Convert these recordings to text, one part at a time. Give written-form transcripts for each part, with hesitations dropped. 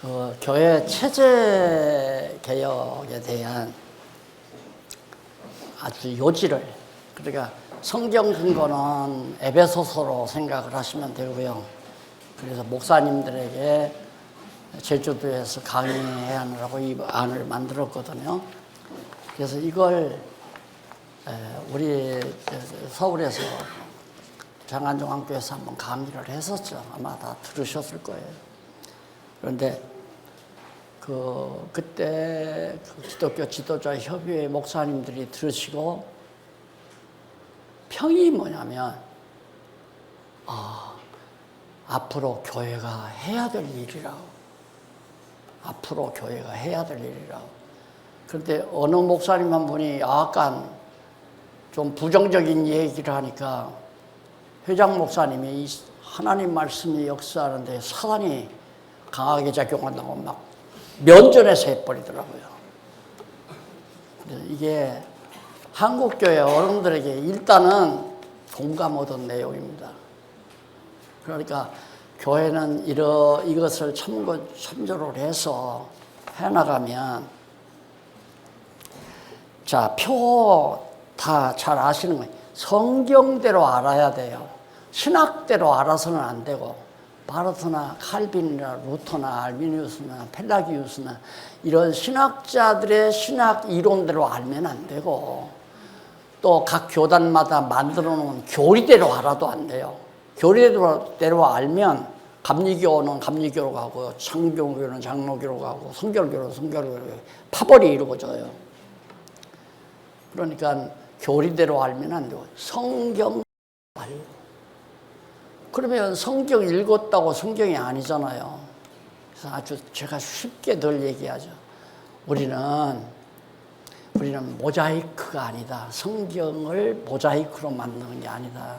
그 교회 체제 개혁에 대한 아주 요지를, 그러니까 성경 근거는 에베소서로 생각을 하시면 되고요. 그래서 목사님들에게 제주도에서 강의해야 하느라고 이 안을 만들었거든요. 그래서 이걸 우리 서울에서 장안종합교회에서 한번 강의를 했었죠. 아마 다 들으셨을 거예요. 그런데 그때 기독교 지도자 협의회 목사님들이 들으시고 평이 뭐냐면, 앞으로 교회가 해야 될 일이라고. 앞으로 교회가 해야 될 일이라고. 그런데 어느 목사님 한 분이 약간 좀 부정적인 얘기를 하니까 회장 목사님이 하나님 말씀이 역사하는데 사단이 강하게 작용한다고 막 면전에서 해버리더라고요. 그래서 이게 한국교회 어른들에게 일단은 공감 얻은 내용입니다. 그러니까 교회는 이것을 참조를 해서 해나가면, 자, 표 다 잘 아시는 거예요. 성경대로 알아야 돼요. 신학대로 알아서는 안 되고, 바르트나 칼빈이나 루터나 알미니우스나 펠라기우스나 이런 신학자들의 신학 이론대로 알면 안 되고, 또 각 교단마다 만들어 놓은 교리대로 알아도 안 돼요. 교리대로 알면 감리교는 감리교로 가고, 창경교는 장로교로 가고, 성결교는 성결교로 가고, 파벌이 이루어져요. 그러니까 교리대로 알면 안 되고 성경 알고. 그러면 성경 읽었다고 성경이 아니잖아요. 그래서 아주 제가 쉽게 늘 얘기하죠. 우리는 모자이크가 아니다. 성경을 모자이크로 만드는 게 아니다.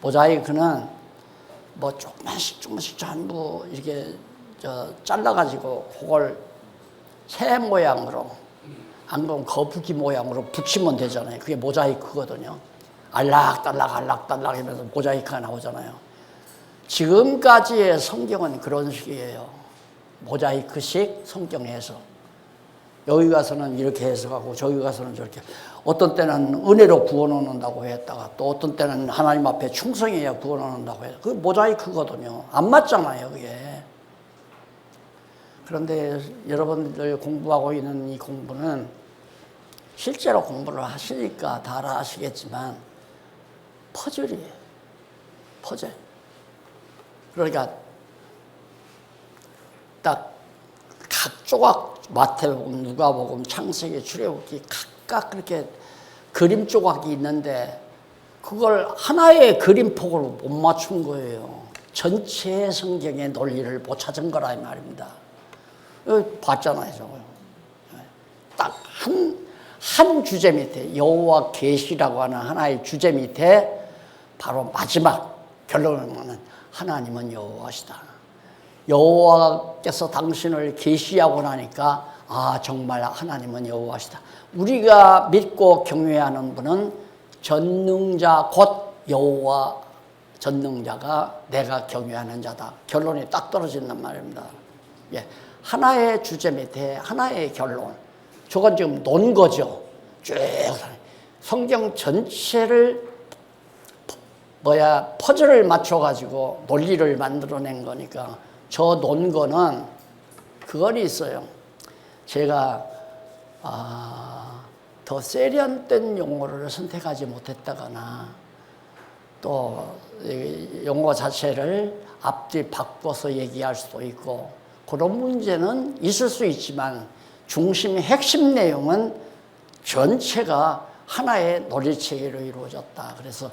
모자이크는 뭐 조금씩 전부 이렇게 잘라가지고 그걸 새 모양으로, 안 그러면 거북이 모양으로 붙이면 되잖아요. 그게 모자이크거든요. 알락달락 하면서 모자이크가 나오잖아요. 지금까지의 성경은 그런 식이에요. 모자이크식 성경 해석. 여기 가서는 이렇게 해석하고 저기 가서는 저렇게. 어떤 때는 은혜로 구원받는다고 했다가 또 어떤 때는 하나님 앞에 충성해야 구원받는다고 해요. 그게 모자이크거든요. 안 맞잖아요, 그게. 그런데 여러분들 공부하고 있는 이 공부는 실제로 공부를 하시니까 다 아시겠지만 퍼즐이에요. 퍼즐. 그러니까 딱 각 조각, 마태복음, 누가복음, 창세기, 출애굽기 각각 그렇게 그림 조각이 있는데 그걸 하나의 그림폭으로 못 맞춘 거예요. 전체 성경의 논리를 못 찾은 거라 이 말입니다. 봤잖아요, 저거. 딱 한 주제 밑에, 여호와 계시라고 하는 하나의 주제 밑에 바로 마지막 결론은 하나님은 여호와시다. 여호와께서 당신을 계시하고 나니까 정말 하나님은 여호와시다. 우리가 믿고 경외하는 분은 전능자 곧 여호와, 전능자가 내가 경외하는 자다. 결론이 딱 떨어진단 말입니다. 예. 하나의 주제 밑에 하나의 결론. 저건 지금 논 거죠. 쭉 성경 전체를 퍼즐을 맞춰가지고 논리를 만들어낸 거니까 저 논 거는 그건 있어요. 제가 더 세련된 용어를 선택하지 못했다거나 또 용어 자체를 앞뒤 바꿔서 얘기할 수도 있고 그런 문제는 있을 수 있지만 중심의 핵심 내용은 전체가 하나의 논리체계로 이루어졌다. 그래서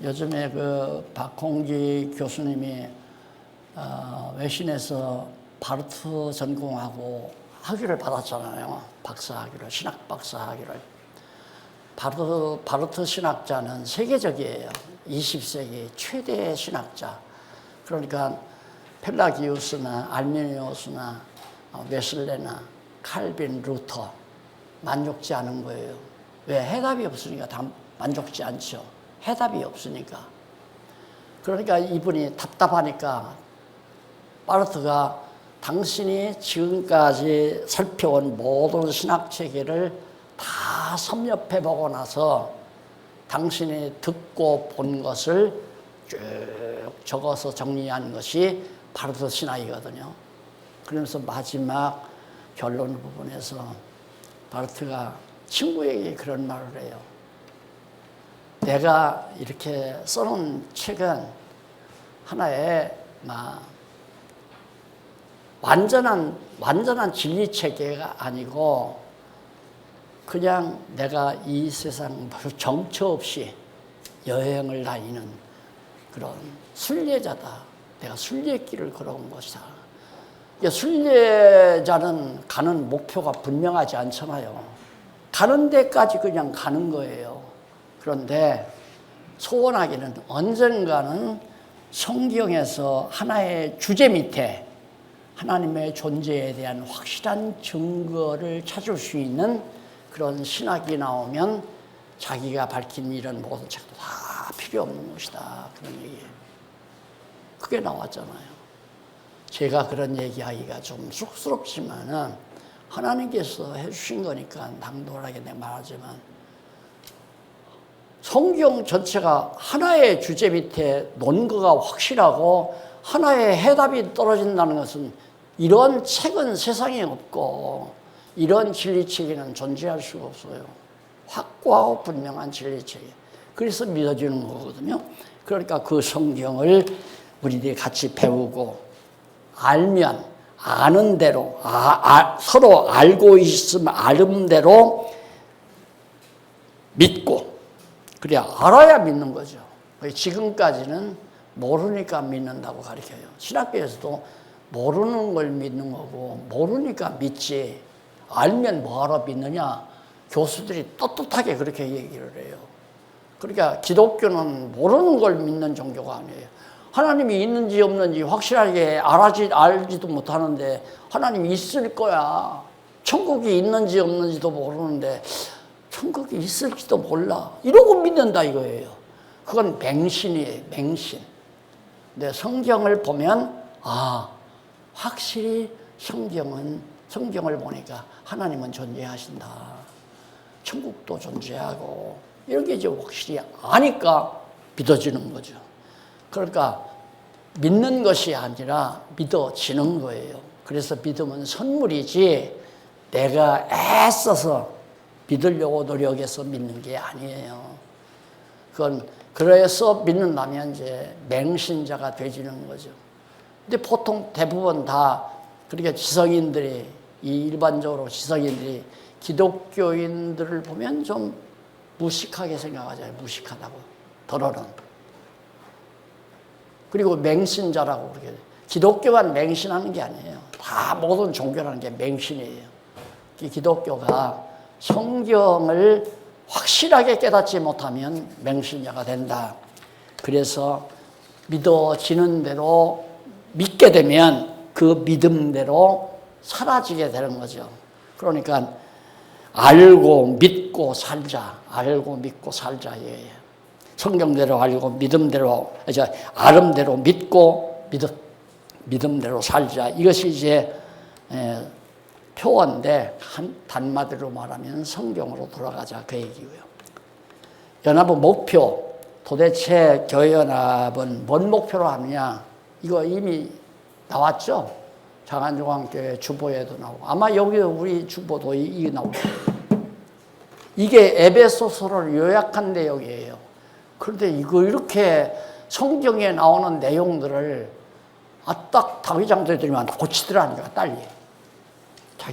요즘에 박홍기 교수님이 외신에서 바르트 전공하고 학위를 받았잖아요. 박사 학위를, 신학 박사 학위를. 바르트 신학자는 세계적이에요. 20세기 최대 신학자. 그러니까 펠라기우스나 알미니우스나 웨슬레나 칼빈, 루터 만족지 않은 거예요. 왜? 해답이 없으니까 다 만족지 않죠. 해답이 없으니까. 그러니까 이분이 답답하니까 바르트가 당신이 지금까지 살펴온 모든 신학 체계를 다 섭렵해 보고 나서 당신이 듣고 본 것을 쭉 적어서 정리한 것이 바르트 신학이거든요. 그러면서 마지막 결론 부분에서 바르트가 친구에게 그런 말을 해요. 내가 이렇게 써놓은 책은 하나의 완전한 진리 체계가 아니고 그냥 내가 이 세상 정처 없이 여행을 다니는 그런 순례자다. 내가 순례길을 걸어온 것이다. 순례자는 가는 목표가 분명하지 않잖아요. 가는 데까지 그냥 가는 거예요. 그런데 소원하기는 언젠가는 성경에서 하나의 주제 밑에 하나님의 존재에 대한 확실한 증거를 찾을 수 있는 그런 신학이 나오면 자기가 밝힌 이런 모든 책도 다 필요 없는 것이다. 그런 얘기예요. 그게 나왔잖아요. 제가 그런 얘기하기가 좀 쑥스럽지만은 하나님께서 해주신 거니까 당돌하게 내가 말하지만 성경 전체가 하나의 주제 밑에 논거가 확실하고 하나의 해답이 떨어진다는 것은 이런 책은 세상에 없고 이런 진리체계는 존재할 수가 없어요. 확고하고 분명한 진리체계. 그래서 믿어지는 거거든요. 그러니까 그 성경을 우리들이 같이 배우고 알면 아는 대로 서로 알고 있으면 아는 대로 믿고 그래야 알아야 믿는 거죠. 지금까지는 모르니까 믿는다고 가르쳐요. 신학교에서도 모르는 걸 믿는 거고 모르니까 믿지 알면 뭐하러 믿느냐 교수들이 떳떳하게 그렇게 얘기를 해요. 그러니까 기독교는 모르는 걸 믿는 종교가 아니에요. 하나님이 있는지 없는지 확실하게 알지도 못하는데 하나님이 있을 거야. 천국이 있는지 없는지도 모르는데 천국이 있을지도 몰라. 이러고 믿는다 이거예요. 그건 맹신이에요. 맹신. 근데 성경을 보면 확실히 성경을 보니까 하나님은 존재하신다. 천국도 존재하고 이런 게 이제 확실히 아니까 믿어지는 거죠. 그러니까 믿는 것이 아니라 믿어지는 거예요. 그래서 믿음은 선물이지 내가 애써서 믿으려고 노력해서 믿는 게 아니에요. 그건 그래서 믿는다면 이제 맹신자가 되지는 거죠. 근데 보통 대부분 다 그러니까 일반적으로 지성인들이 기독교인들을 보면 좀 무식하게 생각하잖아요. 무식하다고. 더러는. 그리고 맹신자라고 그렇게. 기독교만 맹신하는 게 아니에요. 다 모든 종교라는 게 맹신이에요. 기독교가 성경을 확실하게 깨닫지 못하면 맹신자가 된다. 그래서 믿어지는 대로 믿게 되면 그 믿음대로 사라지게 되는 거죠. 그러니까 알고 믿고 살자. 알고 믿고 살자 이거예요. 성경대로 알고 믿음대로 아름대로 믿고 믿음대로 살자. 이것이 이제 표어인데 단마디로 말하면 성경으로 돌아가자 그 얘기고요. 연합은 목표. 도대체 교회연합은 뭔 목표로 하느냐? 이거 이미 나왔죠? 장안중앙교회 주보에도 나오고 아마 여기 우리 주보도 이게 나오고 이게 에베소서를 요약한 내용이에요. 그런데 이거 이렇게 성경에 나오는 내용들을 딱 당회장들이만 고치더라니까 딸리.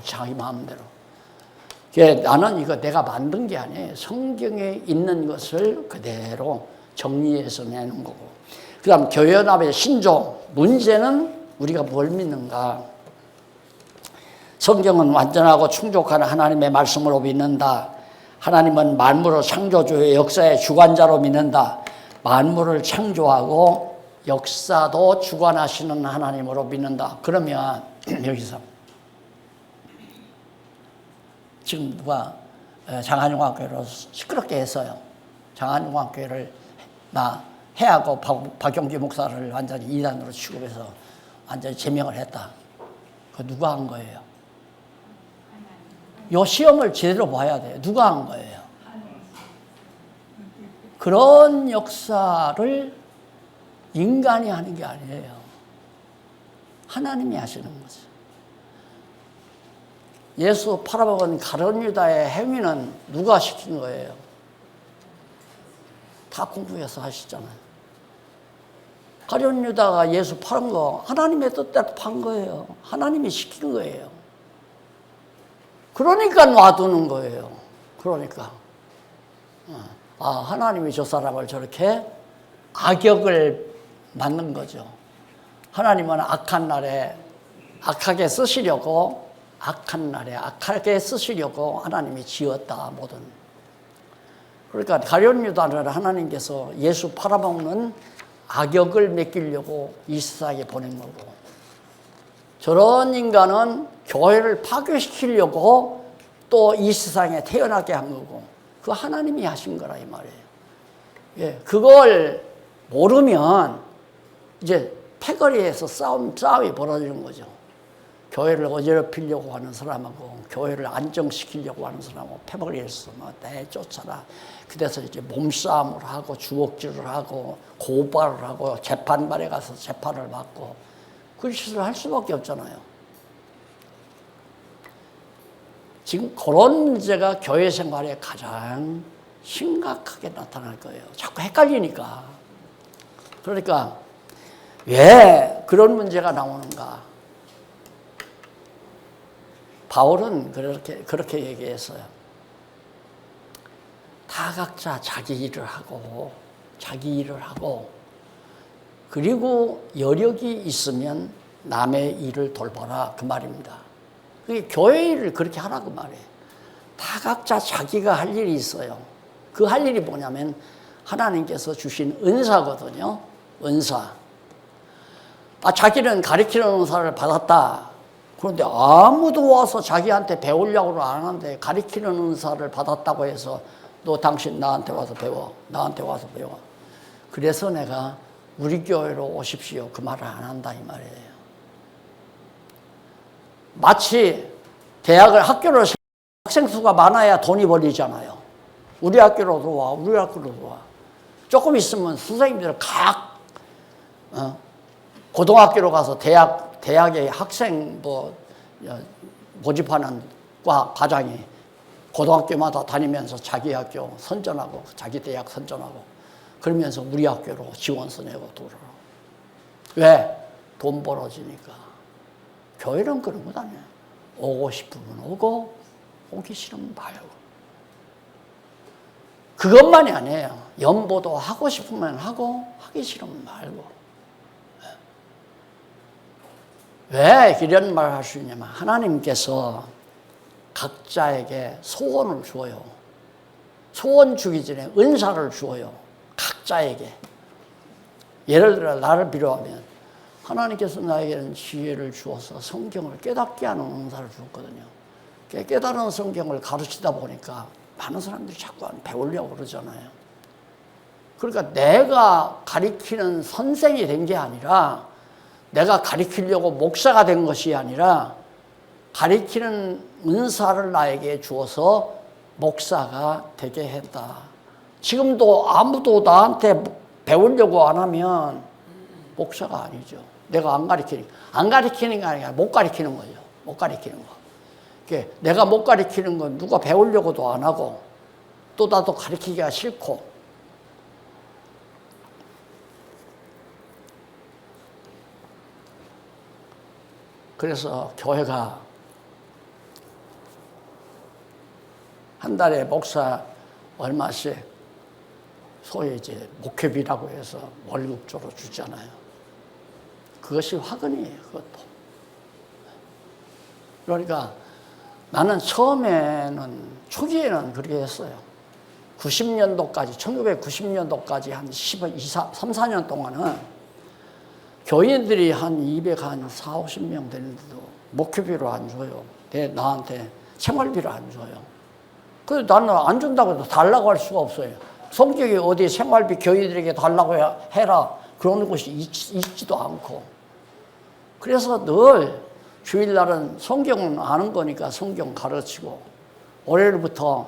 자기 마음대로. 나는 이거 내가 만든 게 아니에요. 성경에 있는 것을 그대로 정리해서 내는 거고. 그 다음 교회연합의 신조. 문제는 우리가 뭘 믿는가. 성경은 완전하고 충족한 하나님의 말씀으로 믿는다. 하나님은 만물을 창조주의 역사의 주관자로 믿는다. 만물을 창조하고 역사도 주관하시는 하나님으로 믿는다. 그러면 여기서 지금 누가 장안중앙교회로 시끄럽게 했어요. 장안중앙교회를 해하고 박용기 목사를 완전히 이단으로 취급해서 완전히 제명을 했다. 그 누가 한 거예요? 요 시험을 제대로 봐야 돼요. 누가 한 거예요? 그런 역사를 인간이 하는 게 아니에요. 하나님이 하시는 거죠. 예수 팔아먹은 가룟 유다의 행위는 누가 시킨 거예요? 다 공부해서 하시잖아요. 가룟 유다가 예수 팔은 거 하나님의 뜻대로 판 거예요. 하나님이 시킨 거예요. 그러니까 놔두는 거예요. 그러니까 하나님이 저 사람을 저렇게 악역을 만든 거죠. 하나님은 악한 날에 악하게 쓰시려고 악한 날에 악하게 쓰시려고 하나님이 지었다 뭐든. 그러니까 가룟 유다를 하나님께서 예수 팔아먹는 악역을 맡기려고 이 세상에 보낸 거고, 저런 인간은 교회를 파괴시키려고 또 이 세상에 태어나게 한 거고, 그 하나님이 하신 거라 이 말이에요. 예, 그걸 모르면 이제 패거리에서 싸움이 벌어지는 거죠. 교회를 어지럽히려고 하는 사람하고 교회를 안정시키려고 하는 사람하고 패거리에서 막 내쫓아라. 그래서 이제 몸싸움을 하고 주먹질을 하고 고발을 하고 재판반에 가서 재판을 받고 그 짓을 할 수밖에 없잖아요. 지금 그런 문제가 교회 생활에 가장 심각하게 나타날 거예요. 자꾸 헷갈리니까. 그러니까 왜 그런 문제가 나오는가? 바울은 그렇게 얘기했어요. 다 각자 자기 일을 하고 그리고 여력이 있으면 남의 일을 돌봐라 그 말입니다. 그게 교회 일을 그렇게 하라 그 말이에요. 다 각자 자기가 할 일이 있어요. 그 할 일이 뭐냐면 하나님께서 주신 은사거든요. 은사. 자기는 가르치는 은사를 받았다. 그런데 아무도 와서 자기한테 배우려고는 안 하는데 가르치는 은사를 받았다고 해서 너 당신 나한테 와서 배워. 나한테 와서 배워. 그래서 내가 우리 교회로 오십시오. 그 말을 안 한다 이 말이에요. 마치 학교를 학생 수가 많아야 돈이 벌리잖아요. 우리 학교로 들어와. 우리 학교로 들어와. 조금 있으면 선생님들 고등학교로 가서 대학의 학생 모집하는 과장이 고등학교마다 다니면서 자기 학교 선전하고 자기 대학 선전하고 그러면서 우리 학교로 지원서 내고 돌아라. 왜? 돈 벌어지니까. 교회는 그런 것 아니에요. 오고 싶으면 오고 오기 싫으면 말고. 그것만이 아니에요. 연보도 하고 싶으면 하고 하기 싫으면 말고. 왜 이런 말을 할 수 있냐면 하나님께서 각자에게 소원을 주어요. 소원 주기 전에 은사를 주어요. 각자에게. 예를 들어 나를 비롯하면 하나님께서 나에게는 지혜를 주어서 성경을 깨닫게 하는 은사를 주었거든요. 깨달은 성경을 가르치다 보니까 많은 사람들이 자꾸 배우려고 그러잖아요. 그러니까 내가 가르치는 선생이 된 게 아니라 내가 가르치려고 목사가 된 것이 아니라 가르치는 은사를 나에게 주어서 목사가 되게 했다. 지금도 아무도 나한테 배우려고 안 하면 목사가 아니죠. 내가 안 가르치는 게 아니라 못 가르치는 거죠. 못 가르치는 거. 내가 못 가르치는 건 누가 배우려고도 안 하고 또 나도 가르치기가 싫고 그래서 교회가 한 달에 목사 얼마씩 소위 이제 목회비라고 해서 월급조로 주잖아요. 그것이 화근이에요. 그것도. 그러니까 나는 초기에는 그렇게 했어요. 1990년도까지 한 3, 4년 동안은 교인들이 한 240명 되는데도 목회비로 안 줘요. 나한테 생활비를 안 줘요. 그래서 나는 안 준다고 해도 달라고 할 수가 없어요. 성경에 어디 생활비 교인들에게 달라고 해라. 그런 곳이 있지도 않고. 그래서 늘 주일날은 성경은 아는 거니까 성경 가르치고, 월요일부터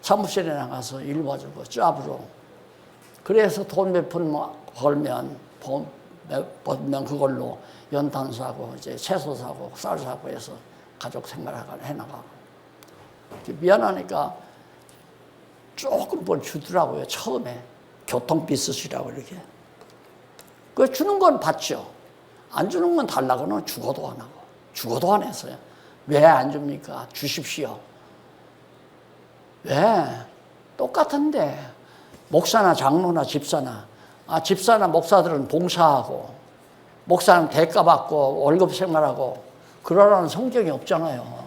사무실에 나가서 일 봐주고, 짭으로. 그래서 돈 몇 푼 벌면 그걸로 연탄 사고, 이제 채소 사고, 쌀 사고 해서 가족 생활을 해나가고. 미안하니까 조금 뭘 주더라고요, 처음에. 교통비 쓰시라고 이렇게. 그 주는 건 받죠. 안 주는 건 달라고는 죽어도 안 하고. 죽어도 안 했어요. 왜 안 줍니까? 주십시오. 왜? 똑같은데. 목사나 장로나 집사나. 집사나 목사들은 봉사하고, 목사는 대가 받고 월급 생활하고 그러라는 성경이 없잖아요.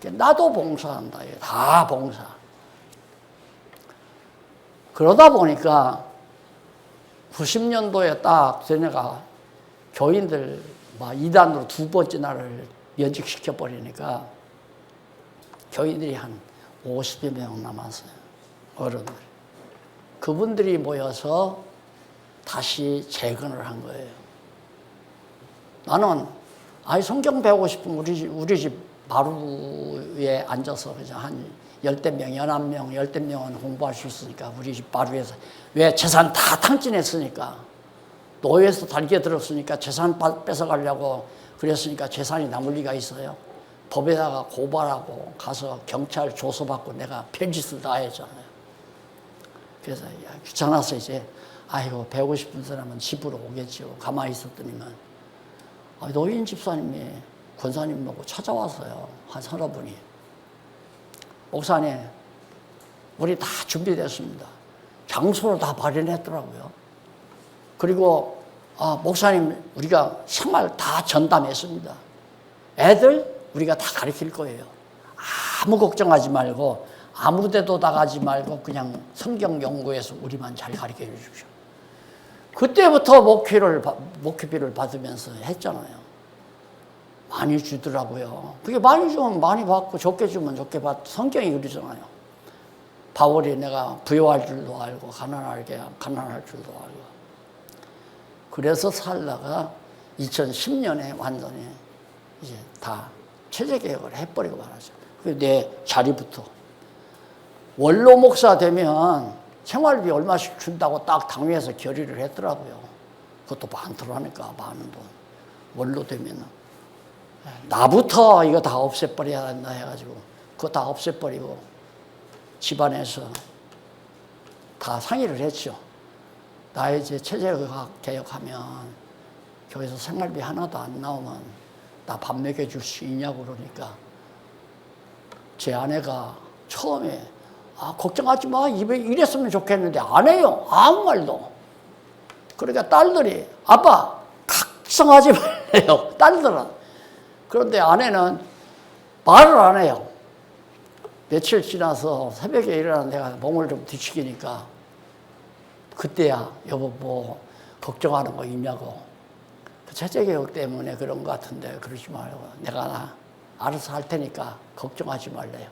나도 봉사한다. 다 봉사. 그러다 보니까 90년도에 딱 저희가 교인들 이단으로 두 번째 날을 연직시켜 버리니까 교인들이 한 50여 명 남았어요. 어른들. 그분들이 모여서 다시 재건을 한 거예요. 나는 성경 배우고 싶으면 우리 집 마루에 앉아서 그냥 한 10명, 11명, 10명은 공부할 수 있으니까 우리 집 마루에서. 왜? 재산 다 탕진했으니까. 노예에서 달게 들었으니까 재산 뺏어가려고 그랬으니까 재산이 남을 리가 있어요. 법에다가 고발하고 가서 경찰 조서받고 내가 편지 쓰다 했잖아요. 그래서 귀찮아서 이제 배우고 싶은 사람은 집으로 오겠지요. 가만히 있었더니만 노인 집사님이 권사님 보고 찾아왔어요. 한 서너 분이. 목사님, 우리 다 준비됐습니다. 장소를 다 마련했더라고요. 그리고 목사님, 우리가 생활 다 전담했습니다. 애들 우리가 다 가르칠 거예요. 아무 걱정하지 말고 아무 데도 나가지 말고 그냥 성경 연구해서 우리만 잘 가르쳐 주십시오. 그때부터 목회비를 받으면서 했잖아요. 많이 주더라고요. 그게 많이 주면 많이 받고 적게 주면 적게 받고 성경이 그러잖아요. 바울이 내가 부유할 줄도 알고 가난할 줄도 알고. 그래서 살다가 2010년에 완전히 이제 다 체제개혁을 해버리고 말하죠. 내 자리부터. 원로 목사 되면 생활비 얼마씩 준다고 딱 당회에서 결의를 했더라고요. 그것도 많더라니까, 많은 돈. 원로 되면. 나부터 이거 다 없애버려야 한다 해가지고 그거 다 없애버리고 집안에서 다 상의를 했죠. 나 이제 체제개혁하면 교회에서 생활비 하나도 안 나오면 나 밥 먹여줄 수 있냐고 그러니까 제 아내가 처음에 걱정하지 마, 이랬으면 좋겠는데 안 해요. 아무 말도. 그러니까 딸들이 아빠 각성하지 말래요. 딸들은. 그런데 아내는 말을 안 해요. 며칠 지나서 새벽에 일어나 내가 몸을 좀 뒤척이니까 그때야 여보 뭐 걱정하는 거 있냐고. 체제개혁 때문에 그런 것 같은데 그러지 말고 내가 알아서 할 테니까 걱정하지 말래요.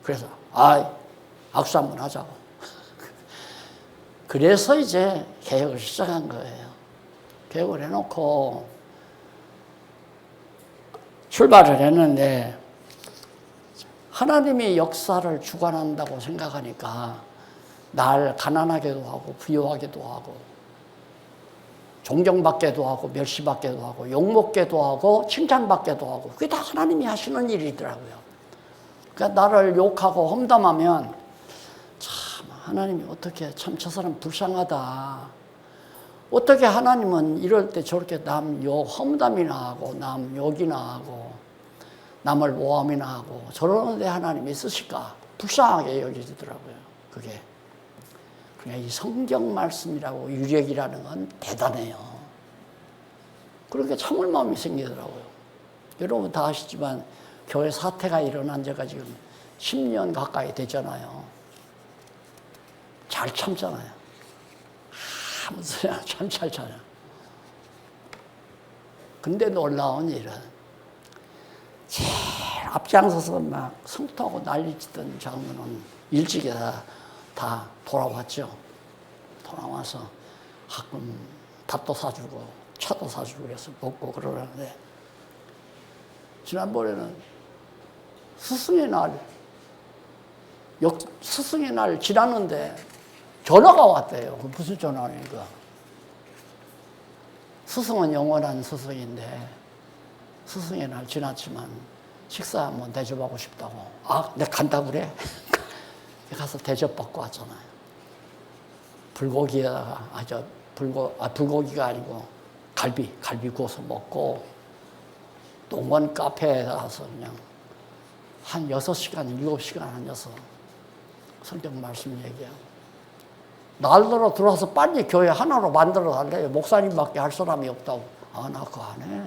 그래서 악수 한번 하자고. 그래서 이제 개혁을 시작한 거예요. 개혁을 해놓고 출발을 했는데 하나님이 역사를 주관한다고 생각하니까 날 가난하게도 하고 부유하게도 하고 존경받게도 하고 멸시받게도 하고 욕먹게도 하고 칭찬받게도 하고 그게 다 하나님이 하시는 일이더라고요. 그러니까 나를 욕하고 험담하면 참 하나님이 어떻게 참 저 사람 불쌍하다. 어떻게 하나님은 이럴 때 저렇게 남 험담이나 하고 남 욕이나 하고 남을 모함이나 하고 저러는데 하나님이 있으실까? 불쌍하게 여기더라고요. 그게. 그냥 이 성경 말씀이라고 유력이라는 건 대단해요. 그러니까 참을 마음이 생기더라고요. 여러분 다 아시지만 교회 사태가 일어난 지가 지금 10년 가까이 되잖아요. 잘 참잖아요. 아무 소리나 참 잘 참아요. 근데 놀라운 일은 제일 앞장서서 막 성토하고 난리치던 장로는 일찍이 다 돌아왔죠. 돌아와서 가끔 밥도 사주고 차도 사주고 그래서 먹고 그러는데, 지난번에는 스승의 날, 스승의 날 지났는데 전화가 왔대요. 그 무슨 전화니까. 스승은 영원한 스승인데 스승의 날 지났지만 식사 한번 대접하고 싶다고. 아, 내가 간다고 그래? 가서 대접받고 왔잖아요. 불고기에다가, 불고기가 아니고 갈비 구워서 먹고, 농원 카페에 가서 그냥 한 6시간, 7시간 앉아서 성경 말씀 얘기하고, 날들어 들어와서 빨리 교회 하나로 만들어 달래요. 목사님밖에 할 사람이 없다고. 아, 나 그거 안 해.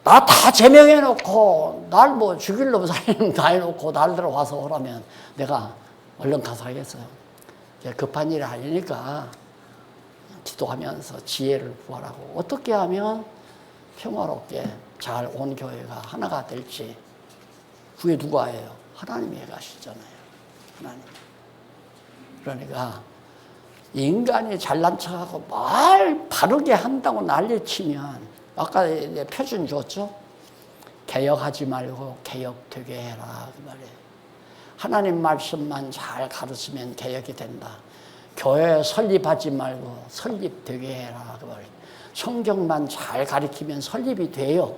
나 다 제명해놓고, 날 뭐 죽일 놈 살릴 놈 다 해놓고 날들어 와서 오라면 내가 얼른 가서 하겠어요. 급한 일이 아니니까 기도하면서 지혜를 구하라고. 어떻게 하면 평화롭게 잘 온 교회가 하나가 될지. 그게 누가 해요? 하나님이 해가시잖아요. 하나님. 그러니까 인간이 잘난 척하고 말 바르게 한다고 난리치면, 아까 표준 줬죠? 개혁하지 말고 개혁되게 해라, 그 말이에요. 하나님 말씀만 잘 가르치면 개혁이 된다. 교회 설립하지 말고 설립되게 해라, 그 말이에요. 성경만 잘 가르치면 설립이 돼요.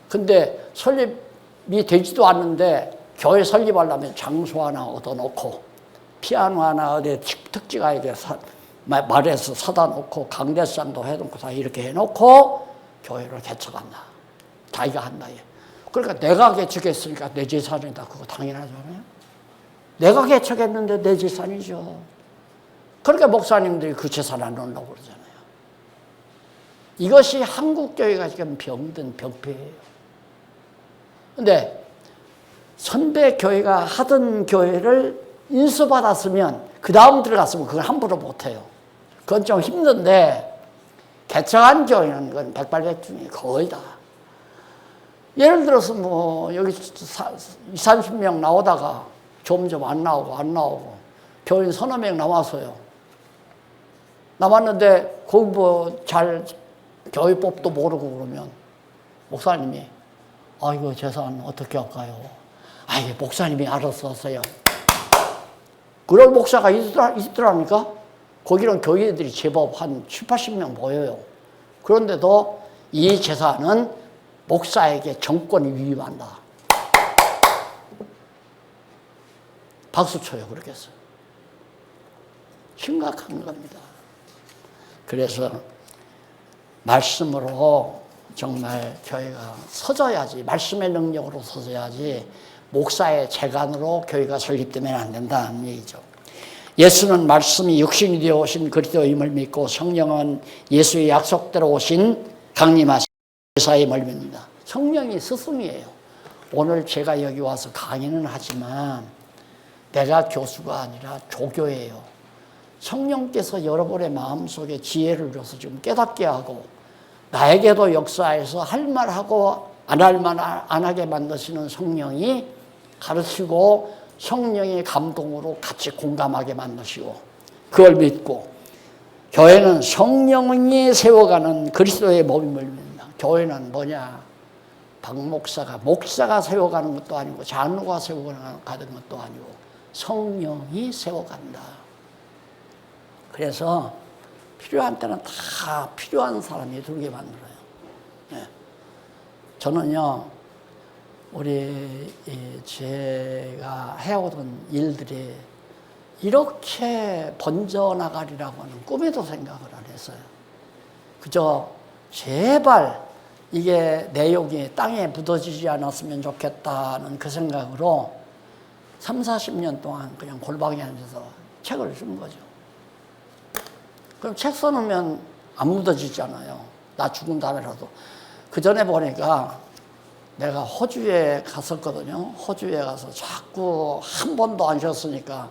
근데 설립이 되지도 않는데 교회 설립하려면 장소 하나 얻어놓고, 피아노 하나 어디 특지가에게 말해서 사다 놓고, 강대상도 해놓고 다 이렇게 해놓고 교회를 개척한다. 자기가 한다. 그러니까 내가 개척했으니까 내 재산이다. 그거 당연하잖아요. 내가 개척했는데 내 재산이죠. 그러니까 목사님들이 그 재산 안 넣으려고 그러잖아요. 이것이 한국교회가 지금 병든 병폐예요. 근데 선배 교회가 하던 교회를 인수받았으면, 그 다음 들어갔으면 그걸 함부로 못해요. 그건 좀 힘든데, 개척한 교회는 그건 백발백중이 거의 다. 예를 들어서 뭐 여기 20, 30명 나오다가 점점 안 나오고 교인 서너 명 남았어요. 남았는데 거기 뭐 잘 교회법도 모르고 그러면 목사님이, 이거 재산 어떻게 할까요? 이게 목사님이 알아서 하세요. 그런 목사가 있더랍니까? 거기는 교회들이 제법 한 7, 80명 모여요. 그런데도 이 재산은 목사에게 정권이 위임한다. 박수 쳐요, 그렇게 해서. 심각한 겁니다. 그래서 말씀으로 정말 교회가 서져야지, 말씀의 능력으로 서져야지, 목사의 재간으로 교회가 설립되면 안 된다는 얘기죠. 예수는 말씀이 육신이 되어 오신 그리스도임을 믿고, 성령은 예수의 약속대로 오신 강림하신 의사임을 믿는다. 성령이 스승이에요. 오늘 제가 여기 와서 강의는 하지만 내가 교수가 아니라 조교예요. 성령께서 여러분의 마음속에 지혜를 줘서 지금 깨닫게 하고, 나에게도 역사에서 할 말하고 안 할 말 안 하게 만드시는 성령이 가르치고, 성령의 감동으로 같이 공감하게 만드시고, 그걸 믿고, 교회는 성령이 세워가는 그리스도의 몸임을 믿는다. 교회는 뭐냐? 박 목사가 세워가는 것도 아니고, 장로가 세워가는 것도 아니고, 성령이 세워간다. 그래서 필요한 때는 다 필요한 사람이 들게 만들어요. 네. 저는요, 제가 해오던 일들이 이렇게 번져나가리라고는 꿈에도 생각을 안 했어요. 그저 제발 이게 내용이 땅에 묻어지지 않았으면 좋겠다는 그 생각으로 3, 40년 동안 그냥 골방에 앉아서 책을 쓴 거죠. 그럼 책 써놓으면 안 묻어지잖아요. 나 죽은 다음에라도. 그 전에 보니까 내가 호주에 갔었거든요. 호주에 가서 자꾸 한 번도 안 쉬었으니까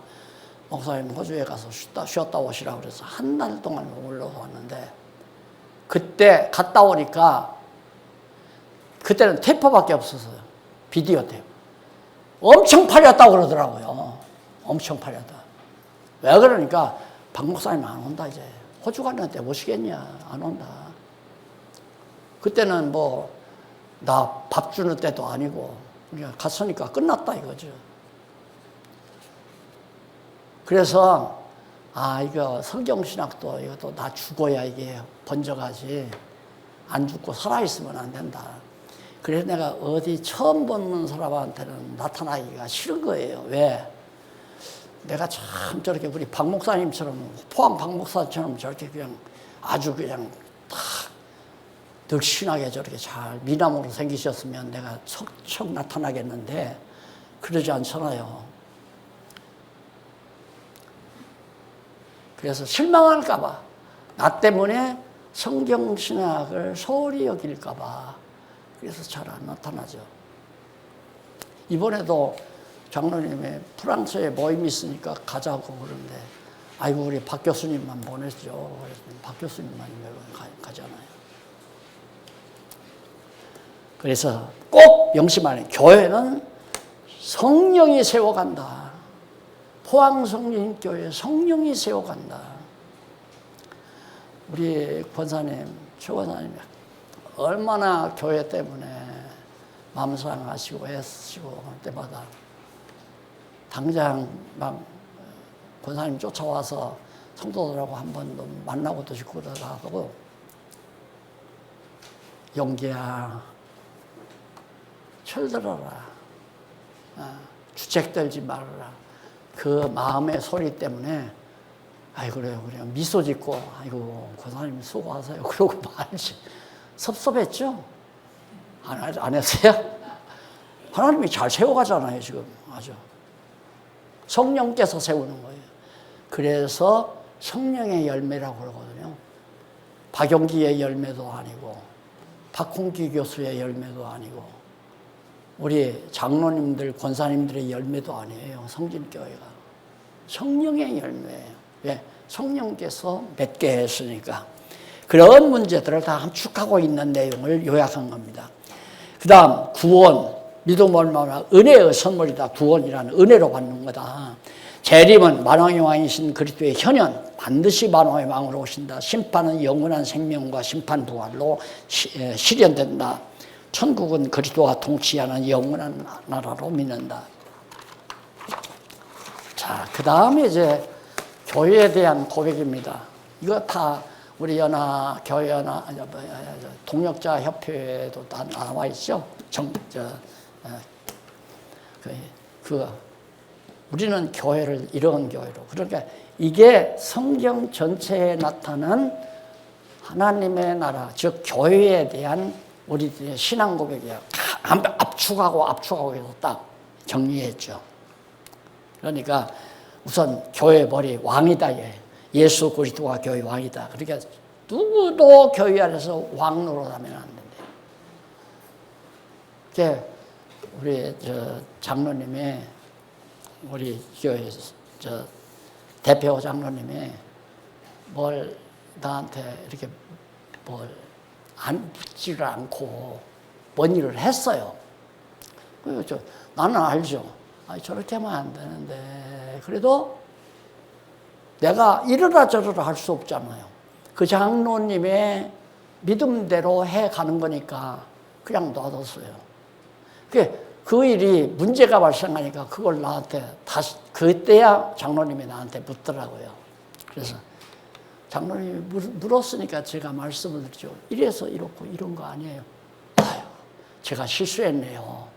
목사님 호주에 가서 쉬었다 오시라고 그래서 한 달 동안 올라왔는데, 그때 갔다 오니까 그때는 테이프밖에 없었어요. 비디오 테이프. 엄청 팔렸다고 그러더라고요. 엄청 팔렸다. 왜 그러니까 박 목사님 안 온다 이제. 호주 갔는데 오시겠냐? 안 온다. 그때는 뭐 나 밥 주는 때도 아니고 그냥 갔으니까 끝났다 이거죠. 그래서 이거 성경신학도 이것도 나 죽어야 이게 번져가지 안 죽고 살아있으면 안 된다. 그래서 내가 어디 처음 보는 사람한테는 나타나기가 싫은 거예요. 왜? 내가 참 저렇게 우리 박 목사님처럼 포항 박 목사처럼 저렇게 그냥 아주 그냥 딱 득신하게 저렇게 잘 미남으로 생기셨으면 내가 척척 나타나겠는데 그러지 않잖아요. 그래서 실망할까 봐, 나 때문에 성경신학을 소홀히 여길까 봐 그래서 잘 안 나타나죠. 이번에도 장로님의 프랑스에 모임이 있으니까 가자고 그러는데 아이고 우리 박 교수님만 보냈죠. 그래서 박 교수님만 가잖아요. 그래서 꼭 명심하는 교회는 성령이 세워간다. 포항성령교회 성령이 세워간다. 우리 권사님, 최 권사님 얼마나 교회 때문에 마음 상하시고 애쓰시고 할 때마다 당장 막 권사님 쫓아와서 성도들하고 한 번 만나고도 싶고 그러다가도 용기야 철들어라. 주책들지 말아라. 그 마음의 소리 때문에 그래요. 미소 짓고 아이고 권사님 수고하세요. 그러고 말지. 섭섭했죠? 안 했어요? 하나님이 잘 세워가잖아요, 지금. 아주. 성령께서 세우는 거예요. 그래서 성령의 열매라고 그러거든요. 박용기의 열매도 아니고, 박홍기 교수의 열매도 아니고, 우리 장로님들, 권사님들의 열매도 아니에요. 성진교회가. 성령의 열매예요. 왜? 성령께서 맺게 했으니까. 그런 문제들을 다 함축하고 있는 내용을 요약한 겁니다. 그 다음 구원, 믿음 얼마나 은혜의 선물이다. 구원이라는 은혜로 받는 거다. 재림은 만왕의 왕이신 그리스도의 현현, 반드시 만왕의 왕으로 오신다. 심판은 영원한 생명과 심판 부활로 실현된다. 천국은 그리스도가 통치하는 영원한 나라로 믿는다. 자, 그 다음에 이제 교회에 대한 고백입니다. 이거 다 우리 동역자 협회에도 다 나와 있죠. 우리는 교회를 이런 교회로. 그러니까 이게 성경 전체에 나타난 하나님의 나라, 즉 교회에 대한 우리들의 신앙 고백이야. 압축하고 해서 딱 정리했죠. 그러니까 우선 교회 머리 왕이다. 예수 그리스도가 교회 왕이다. 그러니까 누구도 교회 안에서 왕 노릇하면 안 된대. 우리 장로님의 우리 교회 대표 장로님이 뭘 나한테 이렇게 뭘 안 묻지를 않고 뭔 일을 했어요. 그래서 나는 알죠. 저렇게 하면 안 되는데 그래도 내가 이러라 저러라 할 수 없잖아요. 그 장로님의 믿음대로 해가는 거니까 그냥 놔뒀어요. 그 일이 문제가 발생하니까 그걸 나한테 다시 그때야 장로님이 나한테 묻더라고요. 그래서 장로님이 물었으니까 제가 말씀을 드리죠. 이래서 이렇고 이런 거 아니에요. 제가 실수했네요.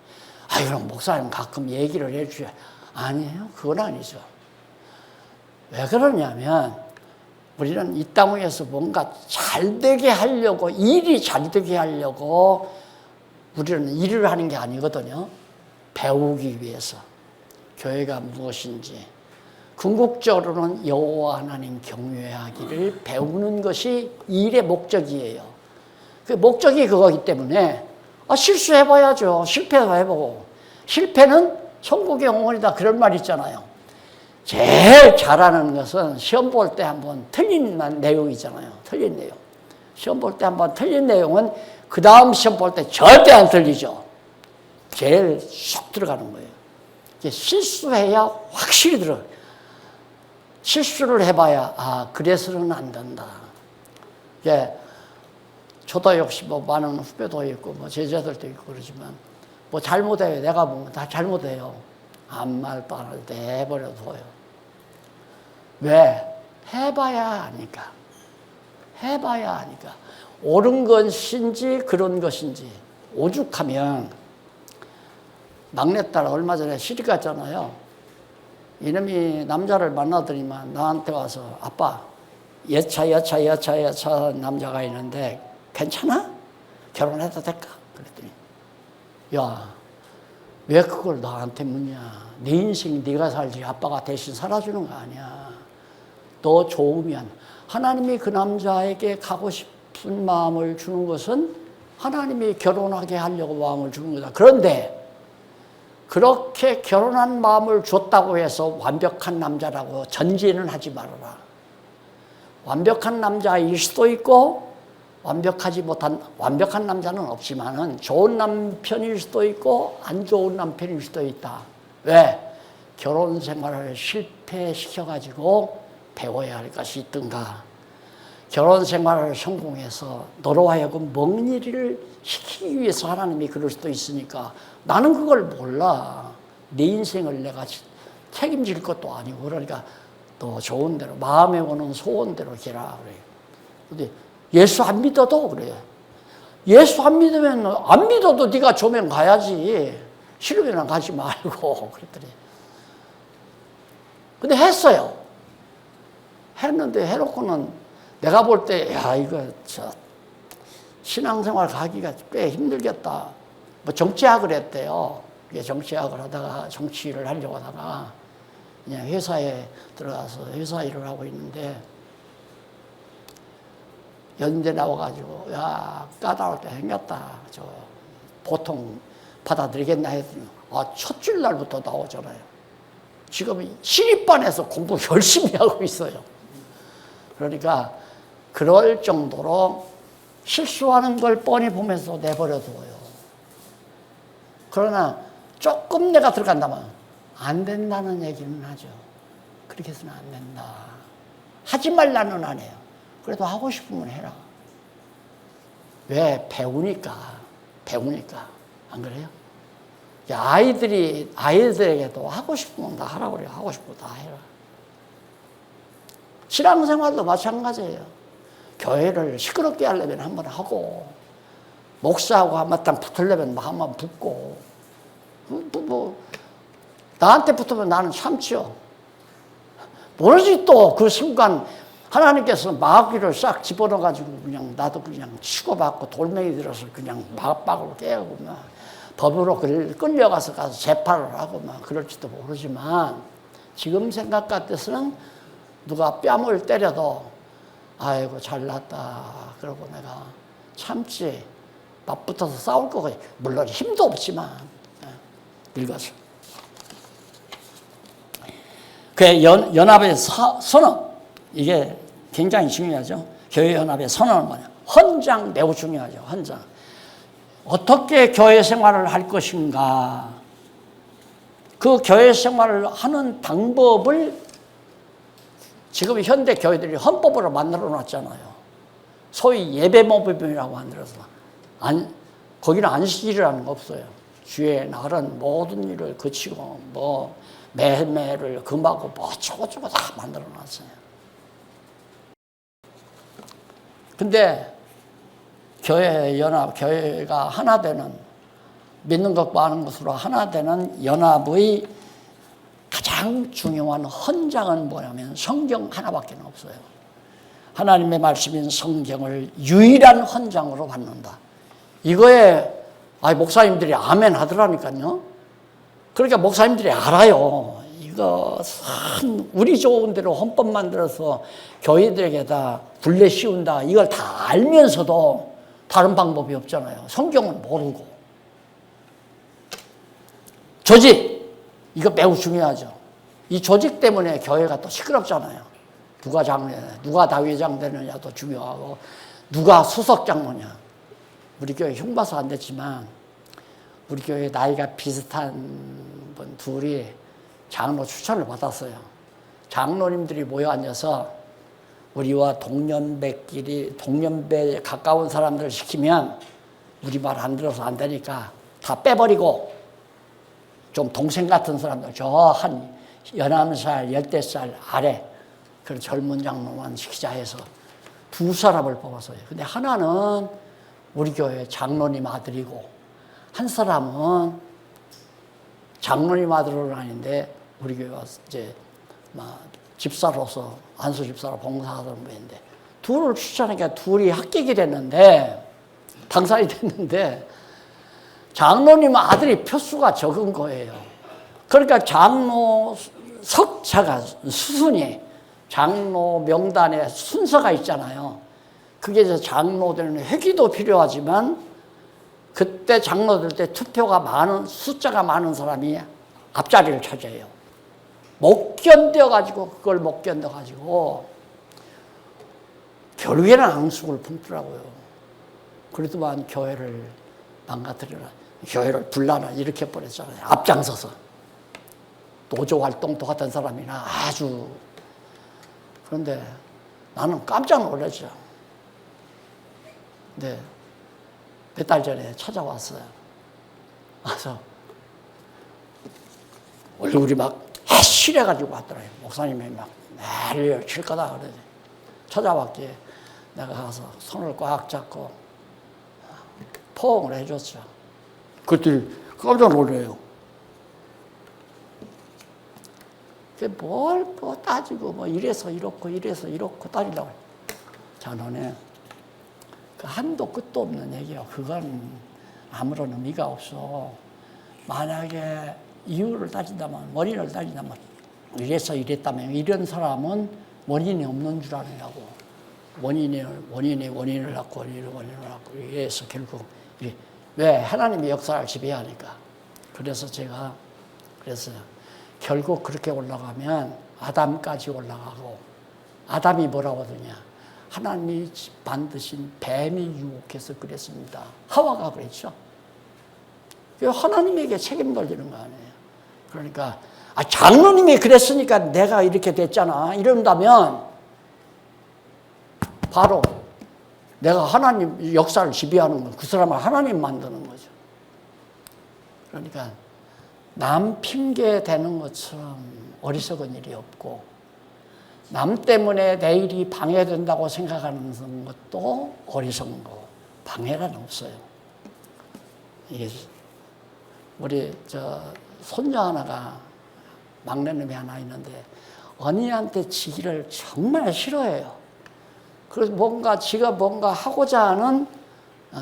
그럼 목사님 가끔 얘기를 해주셔야. 아니에요. 그건 아니죠. 왜 그러냐면 우리는 이 땅 위에서 뭔가 잘되게 하려고, 일이 잘되게 하려고 우리는 일을 하는 게 아니거든요. 배우기 위해서. 교회가 무엇인지. 궁극적으로는 여호와 하나님 경외하기를 배우는 것이 일의 목적이에요. 그 목적이 그거기 때문에 실수해봐야죠. 실패도 해보고. 실패는 천국의 영혼이다. 그런 말 있잖아요. 제일 잘하는 것은 시험 볼 때 한번 틀린 내용이잖아요. 틀린 내용. 시험 볼 때 한번 틀린 내용은 그 다음 시험 볼 때 절대 안 틀리죠. 제일 쏙 들어가는 거예요. 실수해야 확실히 들어가요. 실수를 해봐야 그래서는 안 된다. 저도 역시 뭐 많은 후배도 있고 뭐 제자들도 있고 그러지만 뭐 잘못해요. 내가 보면 다 잘못해요. 아무 말도 안 할 때 해버려둬요. 왜? 해봐야 아니까. 해봐야 아니까. 옳은 것인지 그런 것인지 오죽하면 막내딸 얼마 전에 시집 갔잖아요. 이놈이 남자를 만나더니만 나한테 와서 아빠 여차 남자가 있는데 괜찮아? 결혼해도 될까? 그랬더니 야, 왜 그걸 나한테 묻냐? 네 인생 네가 살지 아빠가 대신 살아주는 거 아니야. 너 좋으면 하나님이 그 남자에게 가고 싶은 마음을 주는 것은 하나님이 결혼하게 하려고 마음을 주는 거다. 그런데 그렇게 결혼한 마음을 줬다고 해서 완벽한 남자라고 전제는 하지 말아라. 완벽한 남자일 수도 있고 완벽하지 못한 완벽한 남자는 없지만은 좋은 남편일 수도 있고 안 좋은 남편일 수도 있다. 왜? 결혼 생활을 실패시켜가지고 배워야 할 것이 있든가 결혼 생활을 성공해서 너로 하여금 먹는 일을 시키기 위해서 하나님이 그럴 수도 있으니까 나는 그걸 몰라. 내 인생을 내가 책임질 것도 아니고 그러니까 너 좋은 대로 마음에 오는 소원대로 해라 그래요. 근데 예수 안 믿어도 그래요. 예수 안 믿으면 안 믿어도 네가 조명 가야지. 싫으면 가지 말고 그랬더니. 근데 했어요. 했는데 해놓고는 내가 볼 때 야 이거 신앙생활 가기가 꽤 힘들겠다. 뭐 정치학을 했대요. 정치학을 하다가 정치를 하려고 하다가 그냥 회사에 들어가서 회사 일을 하고 있는데 연대 나와가지고 야 까다로울 때 생겼다. 저 보통 받아들이겠나 했더니 첫 줄 날부터 나오잖아요. 지금 신입반에서 공부 열심히 하고 있어요. 그러니까 그럴 정도로 실수하는 걸 뻔히 보면서 내버려 두어요. 그러나 조금 내가 들어간다면 안 된다는 얘기는 하죠. 그렇게 해서는 안 된다. 하지 말라는 안 해요. 그래도 하고 싶으면 해라. 왜? 배우니까. 안 그래요? 아이들에게도 하고 싶으면 다 하라고 그래요. 하고 싶으면 다 해라. 신앙생활도 마찬가지예요. 교회를 시끄럽게 하려면 한번 하고, 목사하고 한바탕 붙으려면 한번 붙고, 나한테 붙으면 나는 참죠. 모르지 또 그 순간 하나님께서 마귀를 싹 집어넣어가지고 그냥 나도 그냥 치고받고 돌멩이 들어서 그냥 막박으로 깨고 막 법으로 끌려가서 재판을 하고 막 그럴지도 모르지만 지금 생각 같아서는 누가 뺨을 때려도 아이고 잘났다 그러고 내가 참지 맞붙어서 싸울 거고 물론 힘도 없지만 늙어서 그 연합의 선언 이게 굉장히 중요하죠. 교회 연합의 선언은 뭐냐? 헌장 매우 중요하죠. 헌장. 어떻게 교회 생활을 할 것인가? 그 교회 생활을 하는 방법을 지금 현대 교회들이 헌법으로 만들어 놨잖아요. 소위 예배모범이라고 만들어서 거기는 안식일이라는 거 없어요. 주의 날은 모든 일을 그치고 뭐 매매를 금하고 뭐 저거저거 다 만들어 놨어요. 근데 교회가 하나 되는, 믿는 것과 아는 것으로 하나 되는 연합의 가장 중요한 헌장은 뭐냐면 성경 하나밖에 없어요. 하나님의 말씀인 성경을 유일한 헌장으로 받는다. 이거에 목사님들이 아멘 하더라니까요. 그러니까 목사님들이 알아요. 이거 우리 좋은 대로 헌법 만들어서 교회들에게 다 굴레 씌운다. 이걸 다 알면서도 다른 방법이 없잖아요. 성경은 모르고. 조직, 이거 매우 중요하죠. 이 조직 때문에 교회가 또 시끄럽잖아요. 누가 다회장 되느냐도 중요하고, 누가 수석장로냐. 우리 교회 흉봐서 안 됐지만, 우리 교회 나이가 비슷한 분 둘이 장로 추천을 받았어요. 장로님들이 모여 앉아서 우리와 동년배끼리 동년배 가까운 사람들 시키면 우리 말 안 들어서 안 되니까 다 빼버리고 좀 동생 같은 사람들 저 한 11살, 10살 아래 그런 젊은 장로만 시키자 해서 두 사람을 뽑았어요. 근데 하나는 우리 교회 장로님 아들이고 한 사람은 장로님 아들은 아닌데 우리 교회 와서 이제 집사로서 안수 집사로 봉사하던 분인데 둘을 추천하니까 둘이 합격이 됐는데 당사이 됐는데 장로님 아들이 표수가 적은 거예요. 그러니까 장로 석차가 수순이 장로 명단에 순서가 있잖아요. 그게 이제 장로들은 회기도 필요하지만 그때 장로들 때 투표가 많은 숫자가 많은 사람이 앞자리를 차지해요. 못 견뎌가지고 그걸 못 견뎌가지고 결국에는 앙숙을 품더라고요. 그래도만 교회를 망가뜨리라, 교회를 분란을 일으켜 버렸잖아요. 앞장서서 노조 활동도 하던 사람이나 아주. 그런데 나는 깜짝 놀랐죠. 근데 몇 달 전에 찾아왔어요. 와서 얼굴이 막 해실해가지고 왔더라고요. 목사님이 막 난리를 칠 거다 그러지. 찾아왔기에 내가 가서 손을 꽉 잡고 포옹을 해줬죠. 그때 깜짝 놀래요. 뭘 따지고 뭐 이래서 이렇고 이래서 이렇고 따지려고. 자, 너네 그 한도 끝도 없는 얘기야. 그건 아무런 의미가 없어. 만약에 이유를 따진다면, 원인을 따진다면, 이래서 이랬다면, 이런 사람은 원인이 없는 줄 아느냐고. 원인을 낳고, 원인을 낳고, 이래서 결국, 왜? 하나님의 역사를 지배하니까. 그래서 제가, 결국 그렇게 올라가면 아담까지 올라가고, 아담이 뭐라고 하더냐. 하나님이 만드신 뱀이 유혹해서 그랬습니다. 하와가 그랬죠. 하나님에게 책임을 지는 거 아니에요. 그러니까 장로님이 그랬으니까 내가 이렇게 됐잖아 이런다면 바로 내가 하나님 역사를 지배하는 거, 그 사람을 하나님 만드는 거죠. 그러니까 남 핑계 대는 것처럼 어리석은 일이 없고 남 때문에 내일이 방해된다고 생각하는 것도 어리석은 거고 방해란 없어요. 이게 우리 손녀 하나가 막내놈이 하나 있는데 언니한테 지기를 정말 싫어해요. 그래서 지가 뭔가 하고자 하는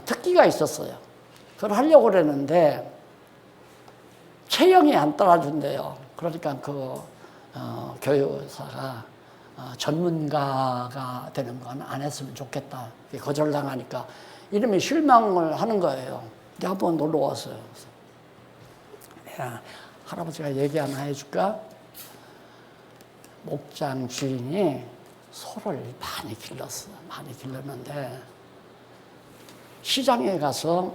특기가 있었어요. 그걸 하려고 그랬는데 체형이 안 따라준대요. 그러니까 교육사가 전문가가 되는 건 안 했으면 좋겠다. 거절당하니까 이름이 실망을 하는 거예요. 근데 한번 놀러 왔어요. 내가 할아버지가 얘기 하나 해줄까? 목장 주인이 소를 많이 길렀어. 많이 길렀는데 시장에 가서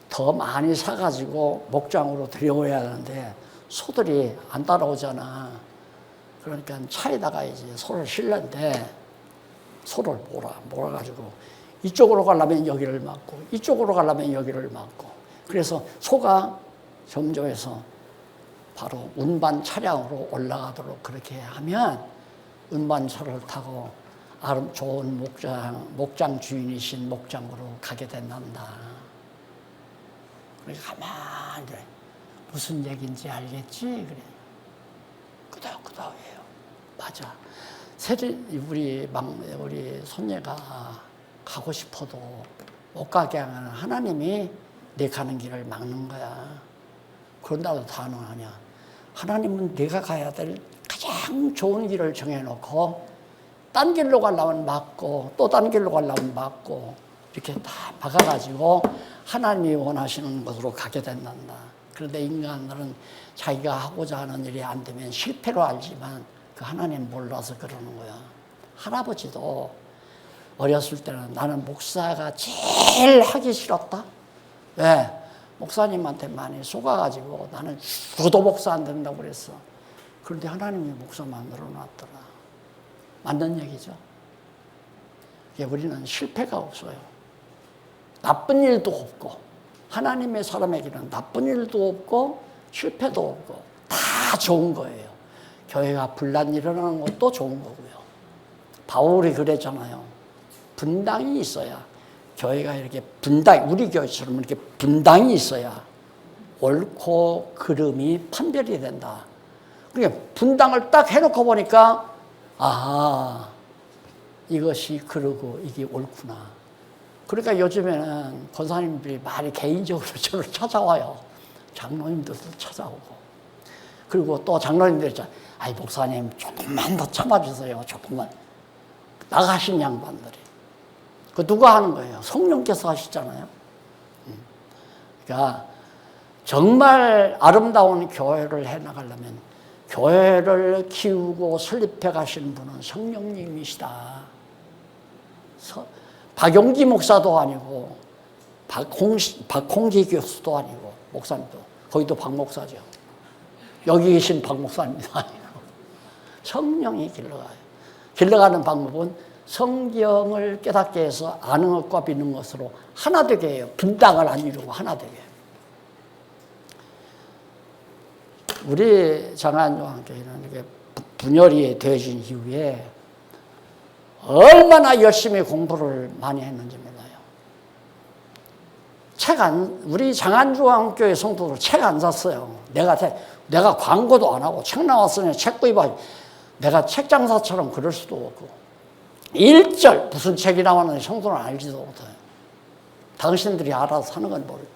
더 많이 사가지고 목장으로 들여오야 하는데 소들이 안 따라오잖아. 그러니까 차에다가 이제 소를 실는데 소를 몰아가지고 이쪽으로 가려면 여기를 막고 이쪽으로 가려면 여기를 막고 그래서 소가 점점해서 바로 운반 차량으로 올라가도록 그렇게 하면 운반차를 타고 좋은 목장 주인이신 목장으로 가게 된단다. 그래 가만히 그래. 무슨 얘기인지 알겠지? 그래. 끄덕끄덕해요. 맞아. 우리 손녀가 가고 싶어도 못 가게 하면 하나님이 내 가는 길을 막는 거야. 그런다고 단호하냐. 하나님은 내가 가야 될 가장 좋은 길을 정해놓고 딴 길로 가려면 막고 또 딴 길로 가려면 막고 이렇게 다 막아가지고 하나님이 원하시는 곳으로 가게 된단다. 그런데 인간들은 자기가 하고자 하는 일이 안 되면 실패로 알지만 그 하나님 몰라서 그러는 거야. 할아버지도 어렸을 때는 나는 목사가 제일 하기 싫었다. 왜? 목사님한테 많이 속아가지고 나는 죽어도 목사 안 된다고 그랬어. 그런데 하나님이 목사 만들어 놨더라. 맞는 얘기죠. 우리는 실패가 없어요. 나쁜 일도 없고, 하나님의 사람에게는 나쁜 일도 없고 실패도 없고 다 좋은 거예요. 교회가 분란 일어나는 것도 좋은 거고요. 바울이 그랬잖아요. 분당이 있어야, 교회가 이렇게 분당, 우리 교회처럼 이렇게 분당이 있어야 옳고 그름이 판별이 된다. 그러니까 분당을 딱 해놓고 보니까 아, 이것이 그러고 이게 옳구나. 그러니까 요즘에는 권사님들이 많이 개인적으로 저를 찾아와요. 장로님들도 찾아오고. 그리고 또 장로님들이 있잖아요. 아이, 목사님, 조금만 더 참아주세요. 조금만. 나가신 양반들이. 그 누가 하는 거예요? 성령께서 하시잖아요. 그러니까 정말 아름다운 교회를 해나가려면 교회를 키우고 설립해 가시는 분은 성령님이시다. 박용기 목사도 아니고 박홍기 교수도 아니고 목사님도 거기도 박 목사죠. 여기 계신 박 목사님도 아니고 성령이 길러가요. 길러가는 방법은 성경을 깨닫게 해서 아는 것과 믿는 것으로 하나 되게 해요. 분당을 안 이루고 하나 되게. 우리 장안요한교회는 이렇게 분열이 되어진 이후에 얼마나 열심히 공부를 많이 했는지 몰라요. 우리 장안요한교회 성도들 책 안 샀어요. 내가 광고도 안 하고 책 나왔으니 책 구입하지. 내가 책 장사처럼 그럴 수도 없고. 1절 무슨 책이 나왔는지 성도는 알지도 못해요. 당신들이 알아서 사는 건 모르고.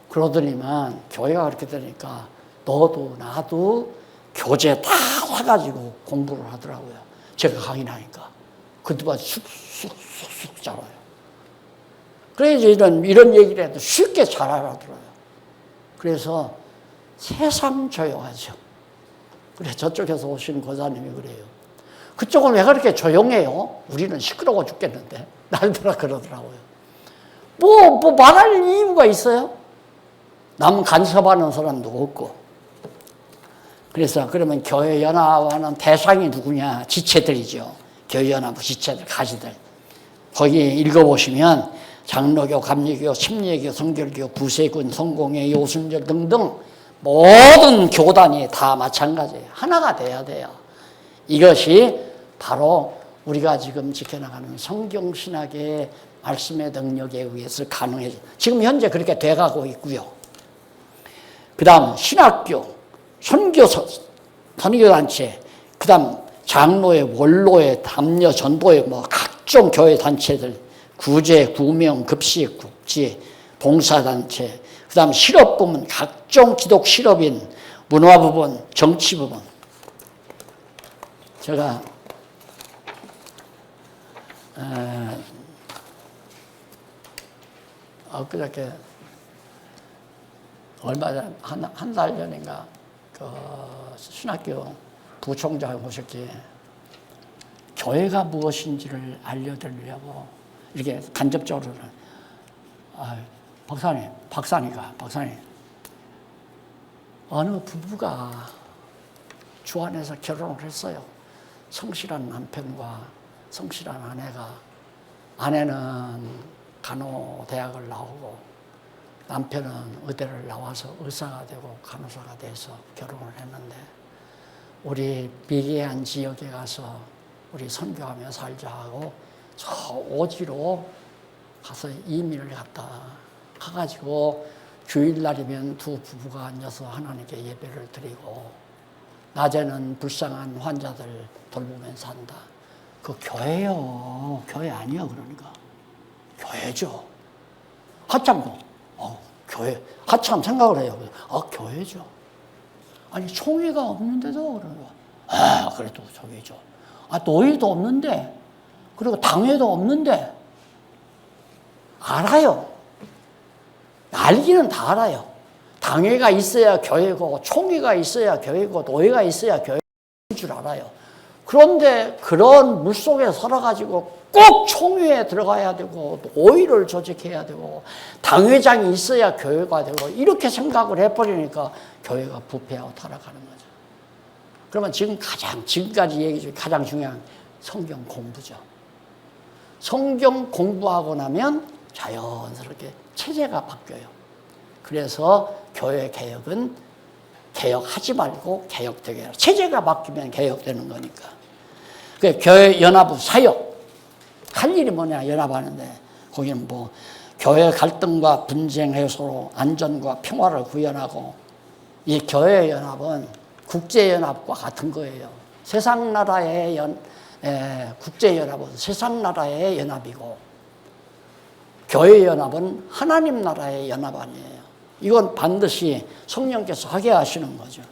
그러더니만 교회가 그렇게 되니까 너도 나도 교재 다 사가지고 공부를 하더라고요. 제가 강의하니까. 그때만 쑥쑥쑥쑥 자라요. 그래서 이런 얘기를 해도 쉽게 잘 알아들어요. 그래서 세상 조용하죠. 그래, 저쪽에서 오신 권사님이 그래요. 그쪽은 왜 그렇게 조용해요? 우리는 시끄러워 죽겠는데. 날들아 그러더라고요. 뭐 말할 이유가 있어요? 남 간섭하는 사람도 없고. 그래서 그러면 교회 연합하는 대상이 누구냐? 지체들이죠. 교회 연합 지체들, 가지들. 거기 읽어보시면 장로교, 감리교, 침례교, 성결교, 구세군, 성공회, 요순절 등등 모든 교단이 다 마찬가지예요. 하나가 돼야 돼요. 이것이 바로 우리가 지금 지켜나가는 성경신학의 말씀의 능력에 의해서 가능해져. 지금 현재 그렇게 돼가고 있고요. 그 다음 신학교, 선교사, 선교단체, 그 다음 장로회, 원로회, 담녀, 전도회, 뭐 각종 교회 단체들, 구제, 구명, 급식, 국제, 봉사단체, 그 다음 실업부문, 각종 기독 실업인, 문화부문, 정치부문. 제가 엊그저께 얼마 전 한 달 전인가 그 신학교 부총장 오셨기에 교회가 무엇인지를 알려드리려고 이렇게 간접적으로는 박사님 어느 부부가 주 안에서 결혼을 했어요. 성실한 남편과 성실한 아내가, 아내는 간호대학을 나오고 남편은 의대를 나와서 의사가 되고 간호사가 돼서 결혼을 했는데, 우리 미개한 지역에 가서 우리 선교하며 살자 하고 저 오지로 가서 이민을 갔다 가가지고 주일날이면 두 부부가 앉아서 하나님께 예배를 드리고 낮에는 불쌍한 환자들 돌보면서 산다. 그 교회요. 교회 아니야. 그러니까 교회죠. 한참 교회 한참 생각을 해요. 교회죠. 아니 총회가 없는데도 그러니까 그래도 저기죠. 노예도 없는데, 그리고 당회도 없는데. 알아요. 알기는 다 알아요. 당회가 있어야 교회고, 총회가 있어야 교회고, 노예가 있어야 교회인 줄 알아요. 그런데 그런 물속에 살아가지고 꼭 총회에 들어가야 되고, 노예를 조직해야 되고, 당회장이 있어야 교회가 되고, 이렇게 생각을 해버리니까 교회가 부패하고 타락하는 거죠. 그러면 지금까지 얘기 중에 가장 중요한 성경 공부죠. 성경 공부하고 나면 자연스럽게 체제가 바뀌어요. 그래서 교회 개혁은 개혁하지 말고 개혁되게 해라. 체제가 바뀌면 개혁되는 거니까. 그 교회 연합 사역 할 일이 뭐냐 연합하는데 거기는 뭐 교회 갈등과 분쟁 해소로 안전과 평화를 구현하고 이 교회 연합은 국제 연합과 같은 거예요. 세상 나라의 국제 연합은 세상 나라의 연합이고 교회 연합은 하나님 나라의 연합 아니에요. 이건 반드시 성령께서 하게 하시는 거죠.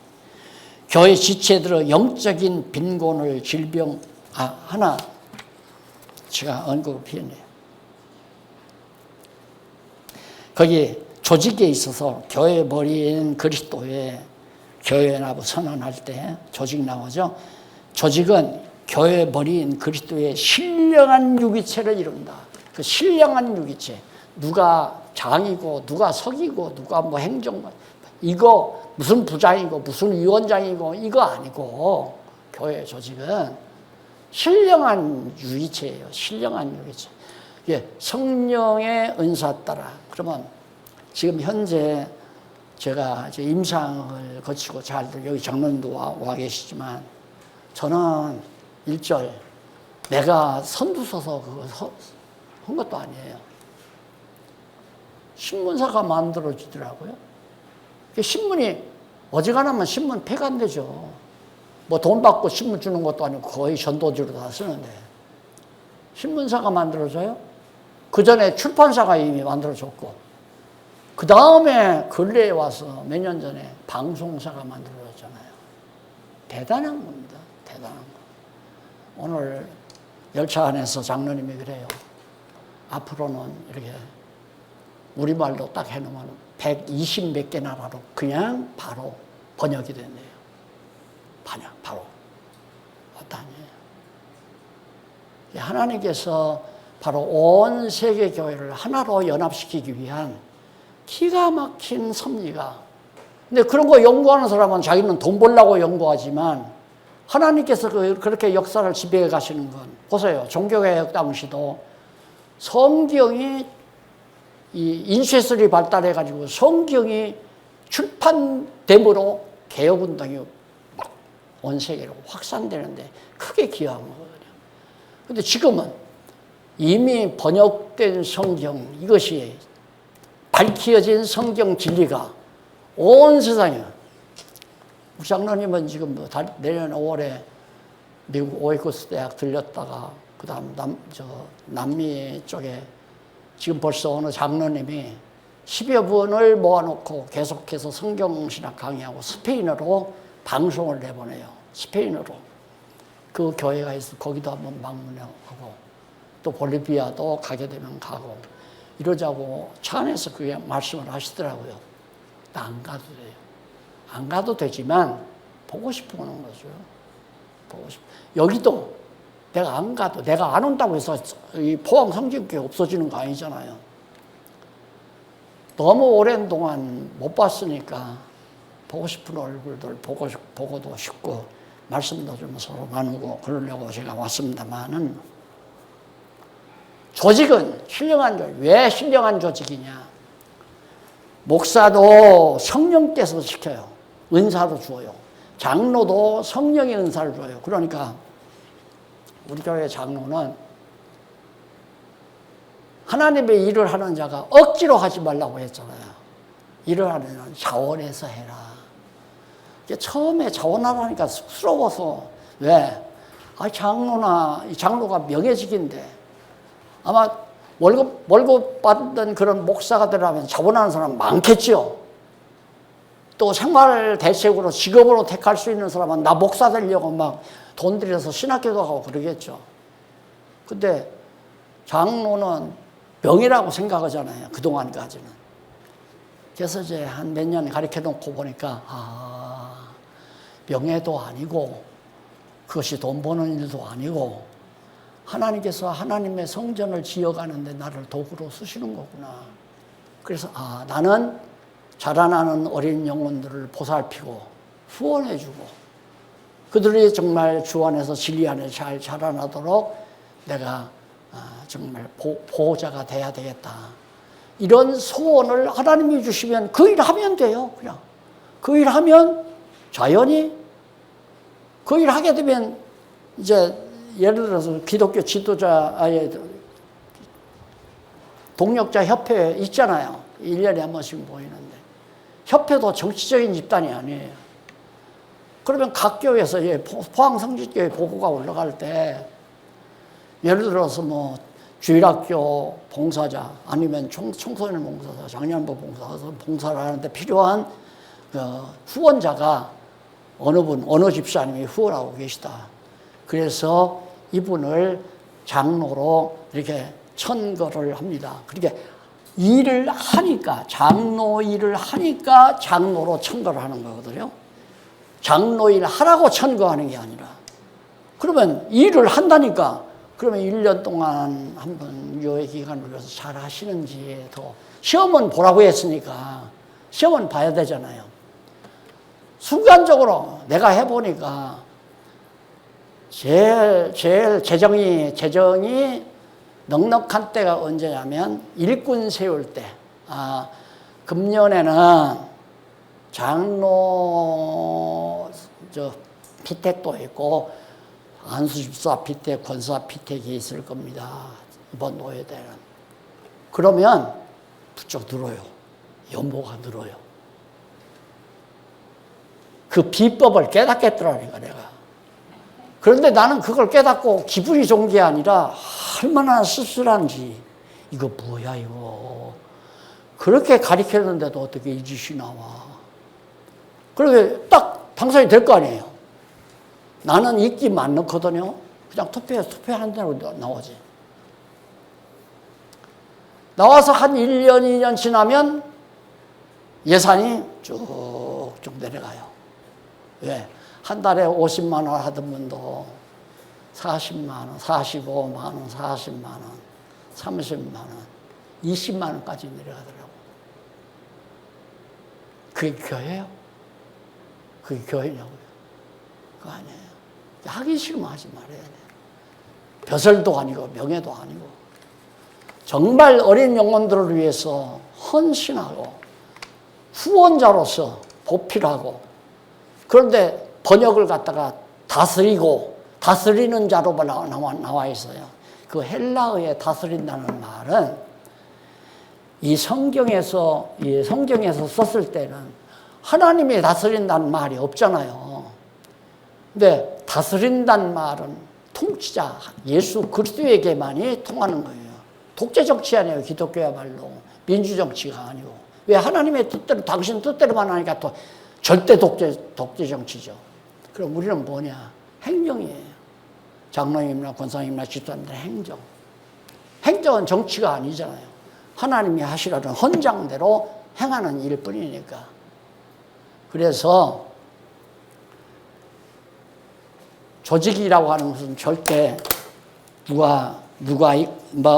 교회 지체들의 영적인 빈곤을 질병 하나 제가 언급을 했네요. 거기 조직에 있어서 교회 머리인 그리스도의 교회 연합을 선언할 때 조직 나오죠. 조직은 교회 머리인 그리스도의 신령한 유기체를 이룬다. 그 신령한 유기체, 누가 장이고 누가 석이고 누가 뭐 행정관, 이거 무슨 부장이고 무슨 위원장이고 이거 아니고 교회 조직은 신령한 유기체예요. 신령한 유기체. 예, 성령의 은사 따라. 그러면 지금 현재 제가 이제 임상을 거치고 잘 여기 장로님도 와 계시지만 저는 1절 내가 선두 서서 그거 한 것도 아니에요. 신문사가 만들어지더라고요. 신문이 어지간하면 신문 폐간되죠. 뭐 돈 받고 신문 주는 것도 아니고 거의 전도지로 다 쓰는데 신문사가 만들어져요? 그 전에 출판사가 이미 만들어졌고 그 다음에 근래에 와서 몇 년 전에 방송사가 만들어졌잖아요. 대단한 겁니다. 대단한 거. 오늘 열차 안에서 장로님이 그래요. 앞으로는 이렇게 우리말로 딱 해놓으면 120 몇 개 나라로 그냥 바로 번역이 된대요. 바로. 어떠하니에요. 하나님께서 바로 온 세계 교회를 하나로 연합시키기 위한 기가 막힌 섭리가. 근데 그런 거 연구하는 사람은 자기는 돈 벌려고 연구하지만 하나님께서 그렇게 역사를 지배해 가시는 건 보세요. 종교개혁 당시도 성경이 이 인쇄술이 발달해 가지고 성경이 출판됨으로 개혁운동이 막 온 세계로 확산되는데 크게 기여한 거거든요. 근데 지금은 이미 번역된 성경, 이것이 밝혀진 성경 진리가 온 세상에. 우리 장로님은 지금 내년 5월에 미국 오이쿠스 대학 들렸다가 그 다음 남미 쪽에 지금 벌써 어느 장로님이 10여 분을 모아놓고 계속해서 성경신학 강의하고 스페인어로 방송을 내보내요. 스페인어로. 그 교회가 있어 거기도 한번 방문하고 또 볼리비아도 가게 되면 가고 이러자고 차 안에서 그게 말씀을 하시더라고요. 나 안 가도 돼요. 안 가도 되지만 보고 싶은 거죠. 보고 싶어. 여기도 내가 안 가도 내가 안 온다고 해서 이 포항 성진교회 없어지는 거 아니잖아요. 너무 오랜 동안 못 봤으니까 보고 싶은 얼굴들 보고도 싶고 말씀도 좀 서로 나누고 그러려고 제가 왔습니다만은 조직은 신령한 조직. 왜 신령한 조직이냐? 목사도 성령께서 시켜요. 은사도 주어요. 장로도 성령의 은사를 줘요. 그러니까 우리 교회 장로는 하나님의 일을 하는 자가 억지로 하지 말라고 했잖아요. 일을 하려면 자원해서 해라. 처음에 자원하라니까 쑥스러워서. 왜? 장로가 명예직인데 아마 월급 받는 그런 목사가 되려면 자원하는 사람 많겠죠. 또 생활 대책으로 직업으로 택할 수 있는 사람은 나 목사 되려고 막 돈 들여서 신학교도 가고 그러겠죠. 근데 장로는 명예라고 생각하잖아요. 그동안까지는. 그래서 이제 한 몇 년 가르쳐 놓고 보니까 명예도 아니고 그것이 돈 버는 일도 아니고 하나님께서 하나님의 성전을 지어가는데 나를 도구로 쓰시는 거구나. 그래서 나는 자라나는 어린 영혼들을 보살피고 후원해주고 그들이 정말 주 안에서 진리 안에 잘 자라나도록 내가 정말 보호자가 돼야 되겠다. 이런 소원을 하나님이 주시면 그 일 하면 돼요. 그냥 그 일 하면 자연히 그 일 하게 되면 이제 예를 들어서 기독교 지도자의 동력자 협회 있잖아요. 1년에 한 번씩 모이는데 협회도 정치적인 집단이 아니에요. 그러면 각 교회에서 포항성지교회 보고가 올라갈 때 예를 들어서 뭐 주일학교 봉사자 아니면 청소년 봉사자, 장년부 봉사자 봉사를 하는데 필요한 후원자가 어느 집사님이 후원하고 계시다. 그래서 이분을 장로로 이렇게 천거를 합니다. 그러니까 일을 하니까 장로 일을 하니까 장로로 천거를 하는 거거든요. 장로 일 하라고 천거하는 게 아니라 그러면 일을 한다니까 그러면 1년 동안 한번 유예 기간을 위해서 잘 하시는지 더 시험은 보라고 했으니까 시험은 봐야 되잖아요. 순간적으로 내가 해보니까 제일 재정이 넉넉한 때가 언제냐면 일꾼 세울 때. 금년에는 장로 피택도 있고 안수집사 피택, 권사 피택이 있을 겁니다. 이번 노예 때는. 그러면 부쩍 늘어요. 연보가 늘어요. 그 비법을 깨닫겠더라니까 내가. 그런데 나는 그걸 깨닫고 기분이 좋은 게 아니라 얼마나 씁쓸한지 이거 뭐야 이거. 그렇게 가르쳤는데도 어떻게 이 짓이 나와. 그렇게 딱 당선이 될 거 아니에요. 나는 입김 안 넣거든요. 그냥 투표하는 대로 나오지. 나와서 한 1년, 2년 지나면 예산이 쭉쭉 내려가요. 왜? 한 달에 50만 원 하던 분도 40만 원, 45만 원, 40만 원, 30만 원, 20만 원까지 내려가더라고. 그게 교회예요? 그게 교회냐고요? 그거 아니에요. 하기 싫으면 하지 말아야 돼. 벼슬도 아니고 명예도 아니고 정말 어린 영혼들을 위해서 헌신하고 후원자로서 보필하고 그런데 번역을 갖다가 다스리는 자로만 나와 있어요. 그 헬라어에 다스린다는 말은 이 성경에서 썼을 때는 하나님이 다스린다는 말이 없잖아요. 근데 다스린다는 말은 통치자 예수 그리스도에게만이 통하는 거예요. 독재 정치 아니에요. 기독교야말로 민주정치가 아니고. 왜 하나님의 뜻대로 당신 뜻대로만 하니까 또 절대 독재 정치죠. 그럼 우리는 뭐냐? 행정이에요. 장로님이나 권사님이나 집사님들 행정. 행정은 정치가 아니잖아요. 하나님이 하시라는 헌장대로 행하는 일뿐이니까. 그래서 조직이라고 하는 것은 절대 누가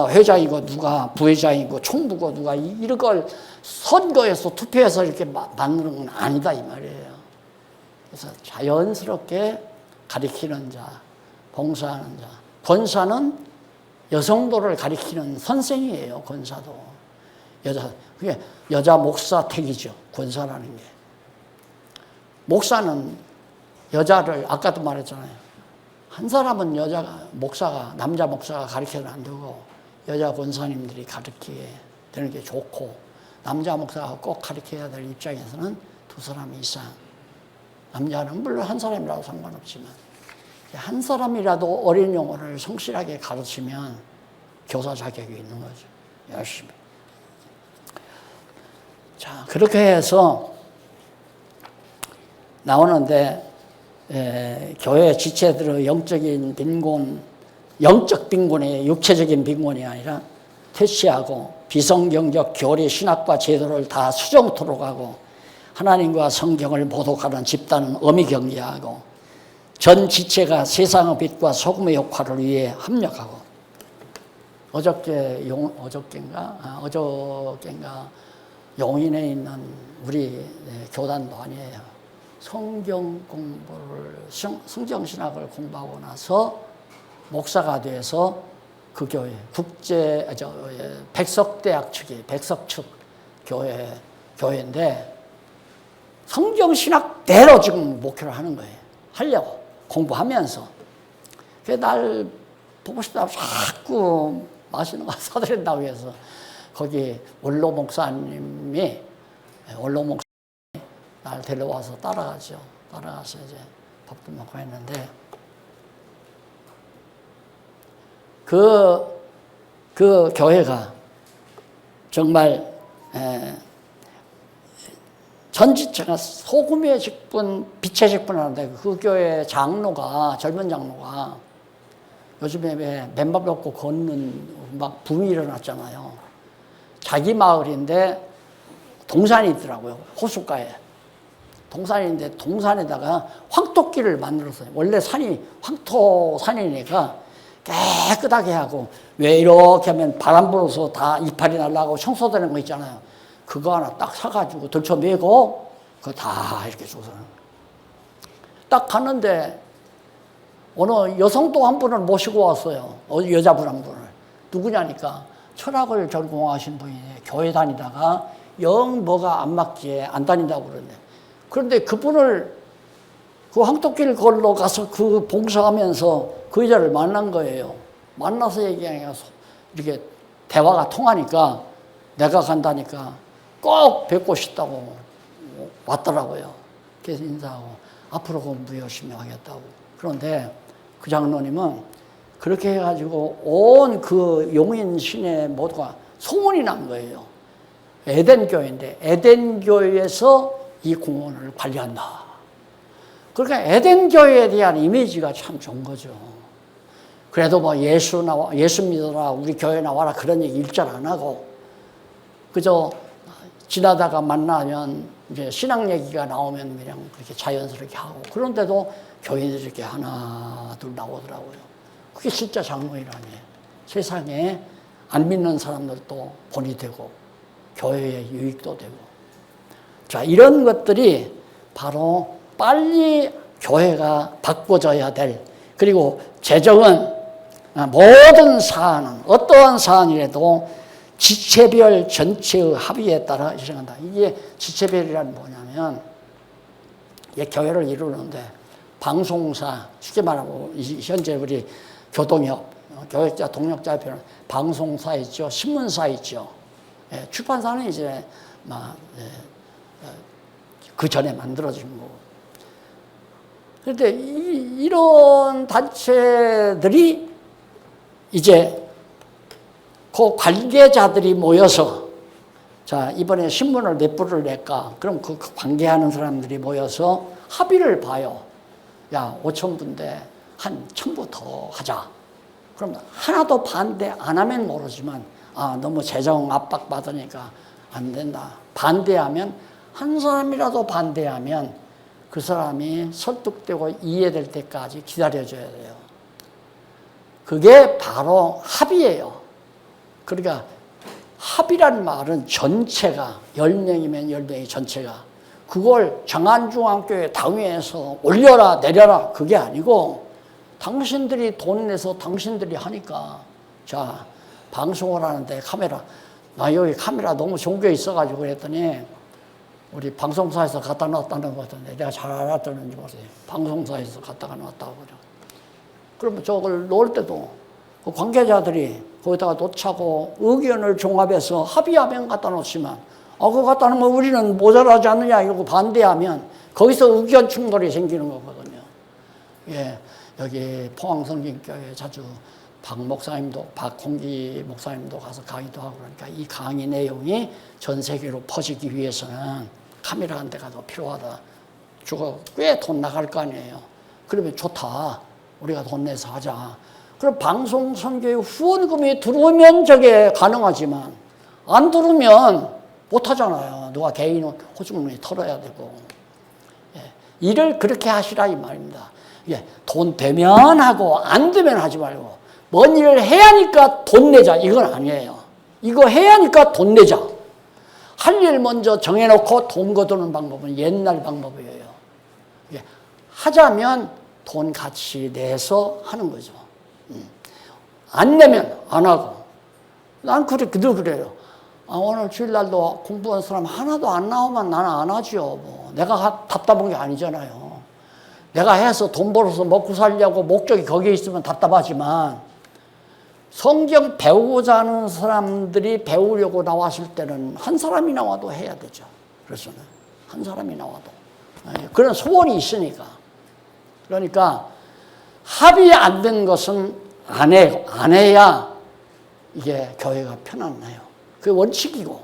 회장이고 누가 부회장이고 총무고 누가 이런 걸 선거에서 투표해서 이렇게 만드는 건 아니다 이 말이에요. 그래서 자연스럽게 가리키는 자, 봉사하는 자. 권사는 여성도를 가리키는 선생이에요. 권사도 그게 여자 목사 택이죠. 권사라는 게. 목사는 여자를 아까도 말했잖아요. 한 사람은 남자 목사가 가르쳐는 안 되고 여자 권사님들이 가르치게 되는 게 좋고 남자 목사가 꼭 가르쳐야 될 입장에서는 두 사람 이상. 남자는 물론 한 사람이라도 상관없지만 한 사람이라도 어린 영혼을 성실하게 가르치면 교사 자격이 있는 거죠. 열심히. 자, 그렇게 해서 나오는데 교회 지체들의 영적인 빈곤, 영적 빈곤이 육체적인 빈곤이 아니라 퇴치하고 비성경적 교리, 신학과 제도를 다 수정토록 하고 하나님과 성경을 모독하는 집단은 엄히 경계하고 전 지체가 세상의 빛과 소금의 역할을 위해 합력하고 어저께인가 용인에 있는 우리 교단도 아니에요. 성경 공부를 성경신학을 공부하고 나서 목사가 돼서 그 교회, 백석대학 측이, 백석측 교회인데, 성경신학대로 지금 목회를 하는 거예요. 하려고, 공부하면서. 그래서 날 보고 싶다고 자꾸 맛있는 거 사드린다고 해서, 거기 원로 목사님이 날 데려와서 따라가죠. 따라가서 이제 밥도 먹고 했는데, 그 교회가 정말 전 지체가 소금의 직분, 빛의 직분 하는데, 그 교회 장로가, 젊은 장로가 요즘에 왜 맨발 걷고 걷는 막 붐이 일어났잖아요. 자기 마을인데 동산이 있더라고요. 호숫가에. 동산인데 동산에다가 황토길을 만들었어요. 원래 산이 황토산이니까 깨끗하게 하고, 왜 이렇게 하면 바람 불어서 다 이파리 날라가고 청소되는 거 있잖아요. 그거 하나 딱 사가지고 들쳐매고 그거 다 이렇게 줘서 딱 갔는데 어느 여성도 한 분을 모시고 왔어요. 여자분 한 분을. 누구냐니까 철학을 전공하신 분이 교회 다니다가 영 뭐가 안 맞기에 안 다닌다고 그러는데, 그런데 그분을 그 황토길 걸러 가서 그 봉사하면서 그 여자를 만난 거예요. 만나서 얘기하니까 이렇게 대화가 통하니까 내가 간다니까 꼭 뵙고 싶다고 왔더라고요. 그래서 인사하고 앞으로 공부 열심히 하겠다고. 그런데 그 장로님은 그렇게 해가지고 온 그 용인 시내 모두가 소문이 난 거예요. 에덴교회인데 에덴교회에서 이 공원을 관리한다. 그러니까 에덴교회에 대한 이미지가 참 좋은 거죠. 그래도 뭐 예수 믿어라, 우리 교회 나와라 그런 얘기 일절 안 하고, 그저 지나다가 만나면 이제 신앙 얘기가 나오면 그냥 그렇게 자연스럽게 하고, 그런데도 교인들이 이렇게 하나 둘 나오더라고요. 그게 진짜 장로이라니. 세상에 안 믿는 사람들도 본이 되고 교회의 유익도 되고. 자, 이런 것들이 바로 빨리 교회가 바꿔져야 될, 그리고 재정은 모든 사안은 어떠한 사안이라도 지체별 전체의 합의에 따라 실행한다. 이게 지체별이란 뭐냐면, 교회를 이루는데 방송사, 쉽게 말하고 현재 우리 교동협, 교역자, 동역자 표현, 방송사 있죠, 신문사 있죠. 출판사는 이제 그 전에 만들어진 거고. 그런데 이런 단체들이 이제 그 관계자들이 모여서, 자, 이번에 신문을 몇 부를 낼까? 그럼 그 관계하는 사람들이 모여서 합의를 봐요. 야, 5,000부인데 한 1,000부 더 하자. 그럼 하나도 반대 안 하면 모르지만, 너무 재정 압박 받으니까 안 된다. 반대하면, 한 사람이라도 반대하면 그 사람이 설득되고 이해될 때까지 기다려줘야 돼요. 그게 바로 합의예요. 그러니까 합의란 말은 전체가, 10명이면 10명이 전체가, 그걸 장안중앙교회 당회에서 올려라 내려라 그게 아니고, 당신들이 돈 내서 당신들이 하니까, 자, 방송을 하는데 카메라, 나 여기 카메라 너무 좋은 게 있어가지고 그랬더니 우리 방송사에서 갖다 놨다는 거 같은데, 내가 잘 알았다는지 모르겠어요. 방송사에서 갖다가 놨다고 그래. 그러면 저걸 놓을 때도 그 관계자들이 거기다가 놓자고 의견을 종합해서 합의하면 갖다 놓지만, 그거 갖다 놓으면 우리는 모자라지 않느냐 이러고 반대하면 거기서 의견 충돌이 생기는 거거든요. 예, 여기 포항성진교회 자주 박 목사님도, 박홍기 목사님도 가서 강의도 하고 그러니까 이 강의 내용이 전 세계로 퍼지기 위해서는 카메라 한 대가 더 필요하다. 저거 꽤 돈 나갈 거 아니에요. 그러면 좋다. 우리가 돈 내서 하자. 그럼 방송 선교의 후원금이 들어오면 저게 가능하지만 안 들어오면 못 하잖아요. 누가 개인 호주머니 털어야 되고. 예, 일을 그렇게 하시라 이 말입니다. 예, 돈 되면 하고 안 되면 하지 말고, 뭔 일을 해야 하니까 돈 내자 이건 아니에요. 이거 해야 하니까 돈 내자. 할 일 먼저 정해놓고 돈 거두는 방법은 옛날 방법이에요. 예, 하자면 돈 같이 내서 하는 거죠. 안 내면 안 하고. 난 늘 그래요. 오늘 주일날도 공부한 사람 하나도 안 나오면 나는 안 하죠. 뭐. 내가 답답한 게 아니잖아요. 내가 해서 돈 벌어서 먹고 살려고 목적이 거기에 있으면 답답하지만 성경 배우고자 하는 사람들이 배우려고 나왔을 때는 한 사람이 나와도 해야 되죠. 그래서는 한 사람이 나와도 그런 소원이 있으니까. 그러니까 합의 안 된 것은 안 해야 이게 교회가 편안해요. 그게 원칙이고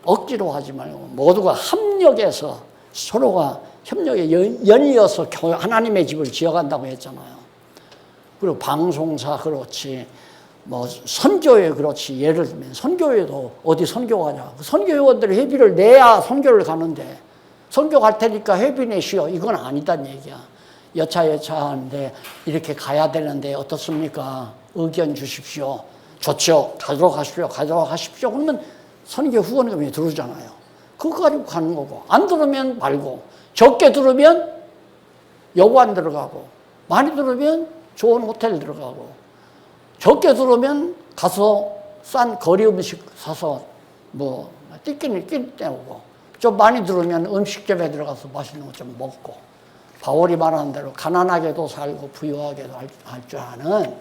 억지로 하지 말고 모두가 협력해서 서로가 협력에 연이어서 하나님의 집을 지어간다고 했잖아요. 그리고 방송사 그렇지, 뭐 선교회 그렇지. 예를 들면 선교회도 어디 선교 가냐. 선교회원들이 회비를 내야 선교를 가는데 선교 갈 테니까 회비 내시오. 이건 아니단 얘기야. 여차하는데 이렇게 가야 되는데 어떻습니까? 의견 주십시오. 좋죠. 가도록 하십시오. 그러면 선교 후원금이 들어오잖아요. 그거 가지고 가는 거고. 안 들으면 말고. 적게 들으면 여고 안 들어가고. 많이 들으면 좋은 호텔 들어가고. 적게 들으면 가서 싼 거리 음식 사서 뭐 띠끼니 때우고. 좀 많이 들으면 음식점에 들어가서 맛있는 거 좀 먹고. 바울이 말하는 대로 가난하게도 살고 부유하게도 할 줄 아는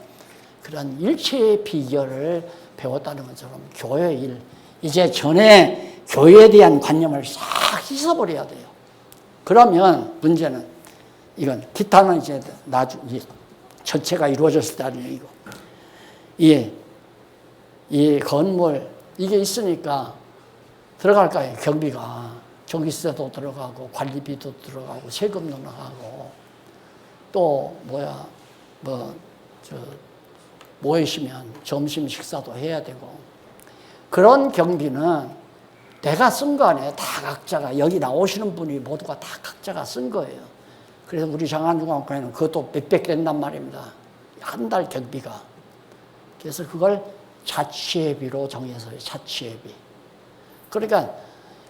그런 일체의 비결을 배웠다는 것처럼 교회 일, 이제 전에 교회에 대한 관념을 싹 씻어버려야 돼요. 그러면 문제는 이건 기타는 이제 나중에 전체가 이루어졌을 때 아니에요. 이 건물 이게 있으니까 들어갈까요? 경비가 전기세도 들어가고 관리비도 들어가고 세금도 나가고 또 모이시면 점심 식사도 해야 되고 그런 경비는 내가 쓴 거 아니에요. 다 각자가 여기 나오시는 분이 모두가 다 각자가 쓴 거예요. 그래서 우리 장안중앙교회는 그것도 몇백 된단 말입니다. 한 달 경비가. 그래서 그걸 자취회비로 정해서요. 자취회비. 그러니까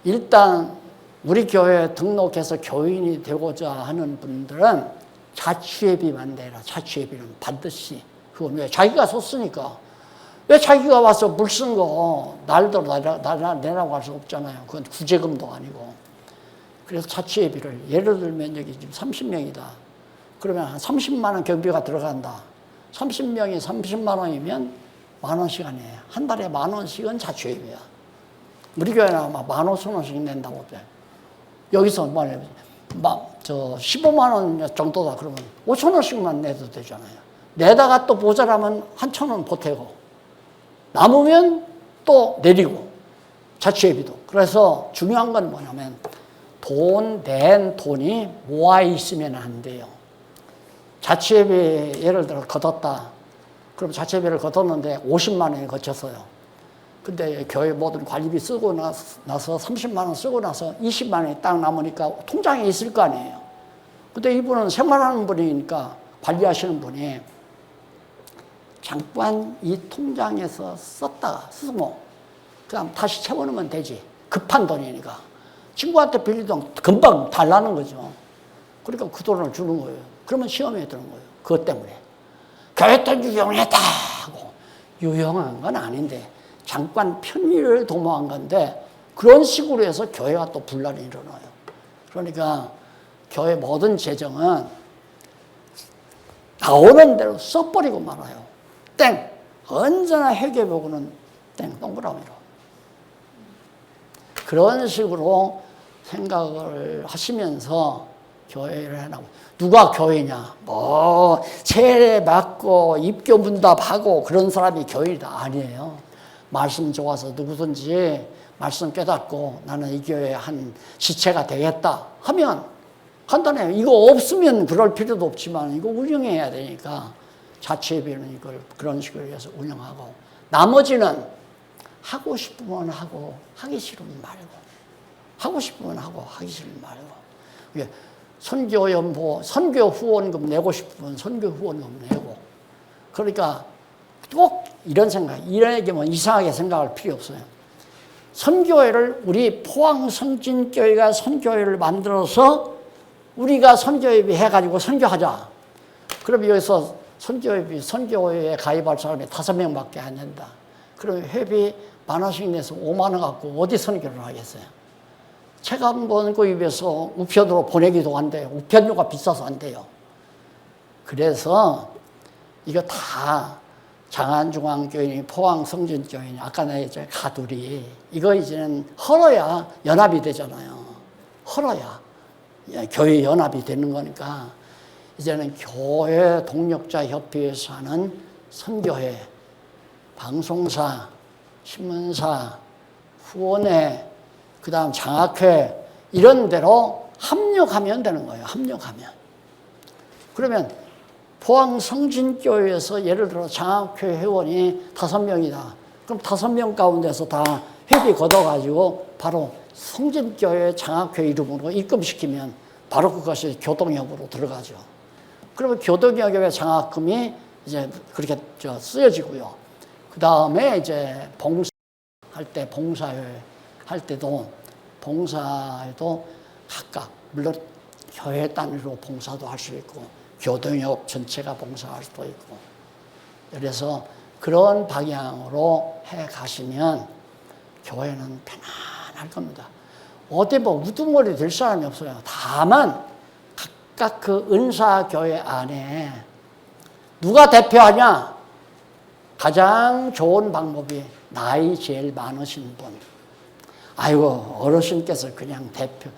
일단 우리 교회에 등록해서 교인이 되고자 하는 분들은 자취회비만 내라. 자취회비는 반드시. 그건 왜? 자기가 썼으니까. 왜 자기가 와서 물 쓴 거 날도 내라고 할 수 없잖아요. 그건 구제금도 아니고. 그래서 자취회비를 예를 들면 여기 지금 30명이다. 그러면 한 30만 원 경비가 들어간다. 30명이 30만 원이면 10,000원씩 아니에요. 한 달에 10,000원씩은 자취회비야. 우리 교회는 아마 15,000원씩 낸다고 돼. 여기서 15만 원 정도다 그러면 5,000원씩만 내도 되잖아요. 내다가 또 모자라면 1,000원 보태고 남으면 또 내리고 자취회비도. 그래서 중요한 건 뭐냐면 낸 돈이 모아 있으면 안 돼요. 자취회비 예를 들어 걷었다. 그럼 자취회비를 걷었는데 50만 원이 거쳤어요. 근데 교회 모든 관리비 쓰고 나서 30만 원 쓰고 나서 20만 원이 딱 남으니까 통장에 있을 거 아니에요. 근데 이분은 생활하는 분이니까 관리하시는 분이 잠깐 이 통장에서 썼다가 쓰고 그다음 다시 채워넣으면 되지. 급한 돈이니까. 친구한테 빌리던 금방 달라는 거죠. 그러니까 그 돈을 주는 거예요. 그러면 시험에 드는 거예요. 그것 때문에. 교회 돈 유용했다 하고 유용한 건 아닌데 잠깐 편의를 도모한 건데 그런 식으로 해서 교회가 또 분란이 일어나요. 그러니까 교회 모든 재정은 나오는 대로 써버리고 말아요. 땡! 언제나 회계보고는 땡! 동그라미로. 그런 식으로 생각을 하시면서 교회를 해나가고. 누가 교회냐? 세례 받고 입교 문답하고 그런 사람이 교회다 아니에요. 말씀 좋아서 누구든지 말씀 깨닫고 나는 이 교회의 한 지체가 되겠다 하면 간단해요. 이거 없으면 그럴 필요도 없지만 이거 운영해야 되니까 자취회비는 이걸 그런 식으로 해서 운영하고 나머지는 하고 싶으면 하고 하기 싫으면 말고 하고 싶으면 하고 하기 싫으면 말고 선교연보 선교 후원금 내고 싶으면 선교 후원금 내고 그러니까 꼭 이런 생각 이렇게 뭐 이상하게 생각할 필요 없어요. 선교회를 우리 포항성진교회가 선교회를 만들어서 우리가 선교회비 해가지고 선교하자. 그럼 여기서 선교회에 가입할 사람이 5명밖에 안 된다. 그러면 회비 10,000원씩 내서 5만 원 갖고 어디 선교를 하겠어요? 책 한 권 구입해서 우편으로 보내기도 한대요. 우편료가 비싸서 안 돼요. 그래서 이거 다 장안중앙교회니 포항성진교회니 아까 내가 이제 가두리 이거 이제는 헐어야 연합이 되잖아요. 헐어야 교회 연합이 되는 거니까 이제는 교회 동력자 협회에서 하는 선교회, 방송사, 신문사, 후원회, 그 다음 장학회 이런 데로 합력하면 되는 거예요. 합력하면. 그러면 포항 성진교회에서 예를 들어 장학회 회원이 5명이다. 그럼 5명 가운데서 다 회비 걷어가지고 바로 성진교회 장학회 이름으로 입금시키면 바로 그것이 교동협으로 들어가죠. 그러면 교동협의 장학금이 이제 그렇게 쓰여지고요. 그 다음에 이제 봉사할 때 봉사회 할 때도 봉사에도 각각 물론 교회 단위로 봉사도 할 수 있고 교동협 전체가 봉사할 수도 있고 그래서 그런 방향으로 해 가시면 교회는 편안할 겁니다. 어디 뭐 우두머리 될 사람이 없어요. 다만 각각 그 은사교회 안에 누가 대표하냐? 가장 좋은 방법이 나이 제일 많으신 분. 아이고 어르신께서 그냥 대표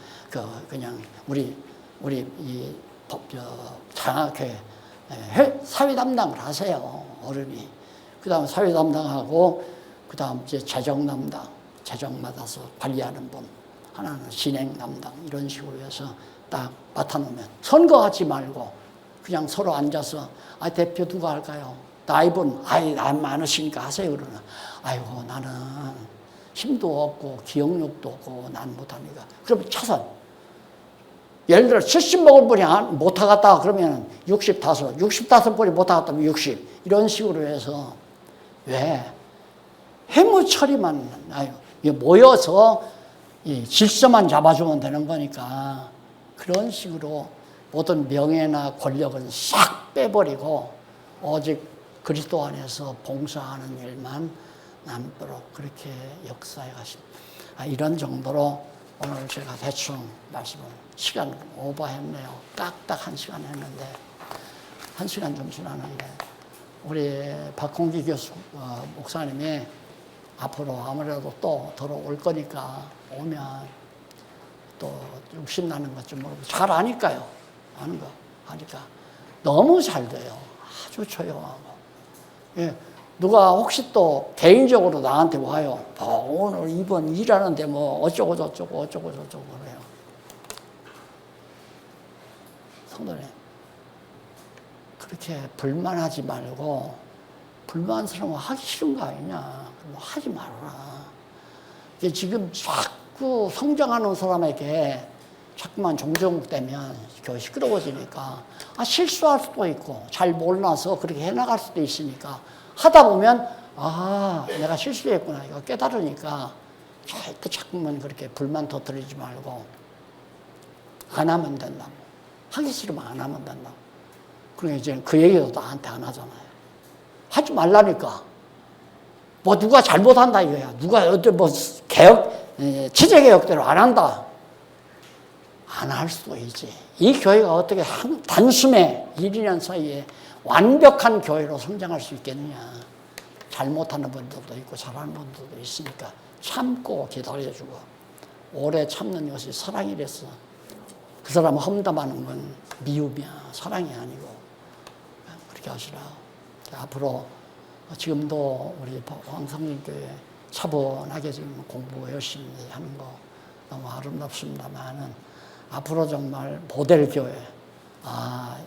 그냥 우리 이 장학회 사회 담당을 하세요. 어른이. 그 다음 사회 담당하고 그 다음 이제 재정 담당 재정 맡아서 관리하는 분. 하나는 진행 담당 이런 식으로 해서 딱 맡아놓으면 선거하지 말고 그냥 서로 앉아서 대표 누가 할까요? 나이분 나이 많으시니까 하세요. 그러나 아이고 나는 힘도 없고 기억력도 없고 난 못하니까 그럼 차선 예를 들어 70 먹은 분이 못하겠다 그러면 65분이 못하겠다면 60 이런 식으로 해서 왜 회무 처리만 모여서 이 질서만 잡아주면 되는 거니까 그런 식으로 모든 명예나 권력은 싹 빼버리고 오직 그리스도 안에서 봉사하는 일만 남도록 그렇게 역사해 가십니다. 이런 정도로 오늘 제가 대충 말씀을 시간 오버했네요. 딱딱 1시간 했는데 1시간 좀 지났는데 우리 박홍기 교수 목사님이 앞으로 아무래도 또 들어올 거니까 오면 또 욕심나는 것 좀 모르고 잘 아니까요. 아는 거 하니까 너무 잘 돼요. 아주 조용하고. 예, 누가 혹시 또 개인적으로 나한테 와요. 오늘 이번 일하는데 뭐 어쩌고 저쩌고 그래요. 성도님 그렇게 불만하지 말고 불만스러운 거 하기 싫은 거 아니냐. 그럼 하지 말아라. 지금 자꾸 성장하는 사람에게 자꾸만 종종되면 교회 시끄러워지니까 실수할 수도 있고 잘 몰라서 그렇게 해나갈 수도 있으니까 하다 보면 내가 실수했구나 이거 깨달으니까 절대 자꾸만 그렇게 불만 터뜨리지 말고 안 하면 된다고. 하기 싫으면 안 하면 된다고. 그러니까 이제 그 얘기도 나한테 안 하잖아요. 하지 말라니까. 뭐 누가 잘못한다 이거야. 누가 뭐 체제개혁대로 안 한다. 안 할 수도 있지. 이 교회가 어떻게 단숨에 1~2년 사이에 완벽한 교회로 성장할 수 있겠느냐. 잘못하는 분들도 있고 잘하는 분들도 있으니까 참고 기다려주고 오래 참는 것이 사랑이랬어. 그 사람 험담하는 건 미움이야. 사랑이 아니고. 그렇게 하시라. 앞으로 지금도 우리 황성진교회 차분하게 지금 공부 열심히 하는 거 너무 아름답습니다만은 앞으로 정말 모델 교회,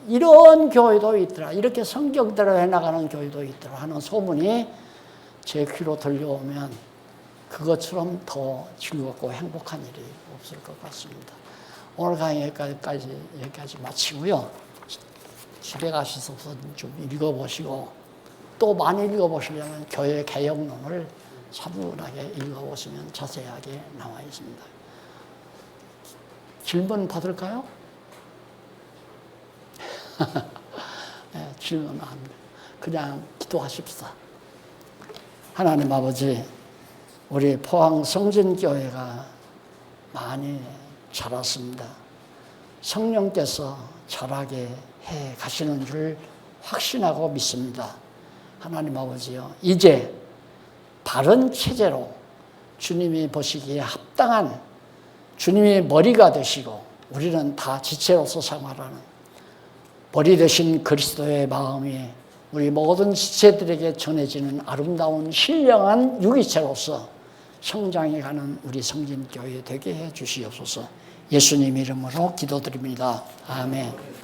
이런 교회도 있더라. 이렇게 성경대로 해나가는 교회도 있더라 하는 소문이 제 귀로 들려오면 그것처럼 더 즐겁고 행복한 일이 없을 것 같습니다. 오늘 강의 여기까지 마치고요. 집에 가셔서 좀 읽어보시고 또 많이 읽어보시려면 교회 개혁론을 차분하게 읽어보시면 자세하게 나와 있습니다. 질문 받을까요? 네, 질문 안 합니다. 그냥 기도하십사. 하나님 아버지, 우리 포항 성전교회가 많이 자랐습니다. 성령께서 자라게 해 가시는 줄 확신하고 믿습니다. 하나님 아버지요, 이제 바른 체제로 주님이 보시기에 합당한 주님의 머리가 되시고 우리는 다 지체로서 생활하는 머리 되신 그리스도의 마음이 우리 모든 지체들에게 전해지는 아름다운 신령한 유기체로서 성장해가는 우리 성진교회 되게 해 주시옵소서. 예수님 이름으로 기도드립니다. 아멘.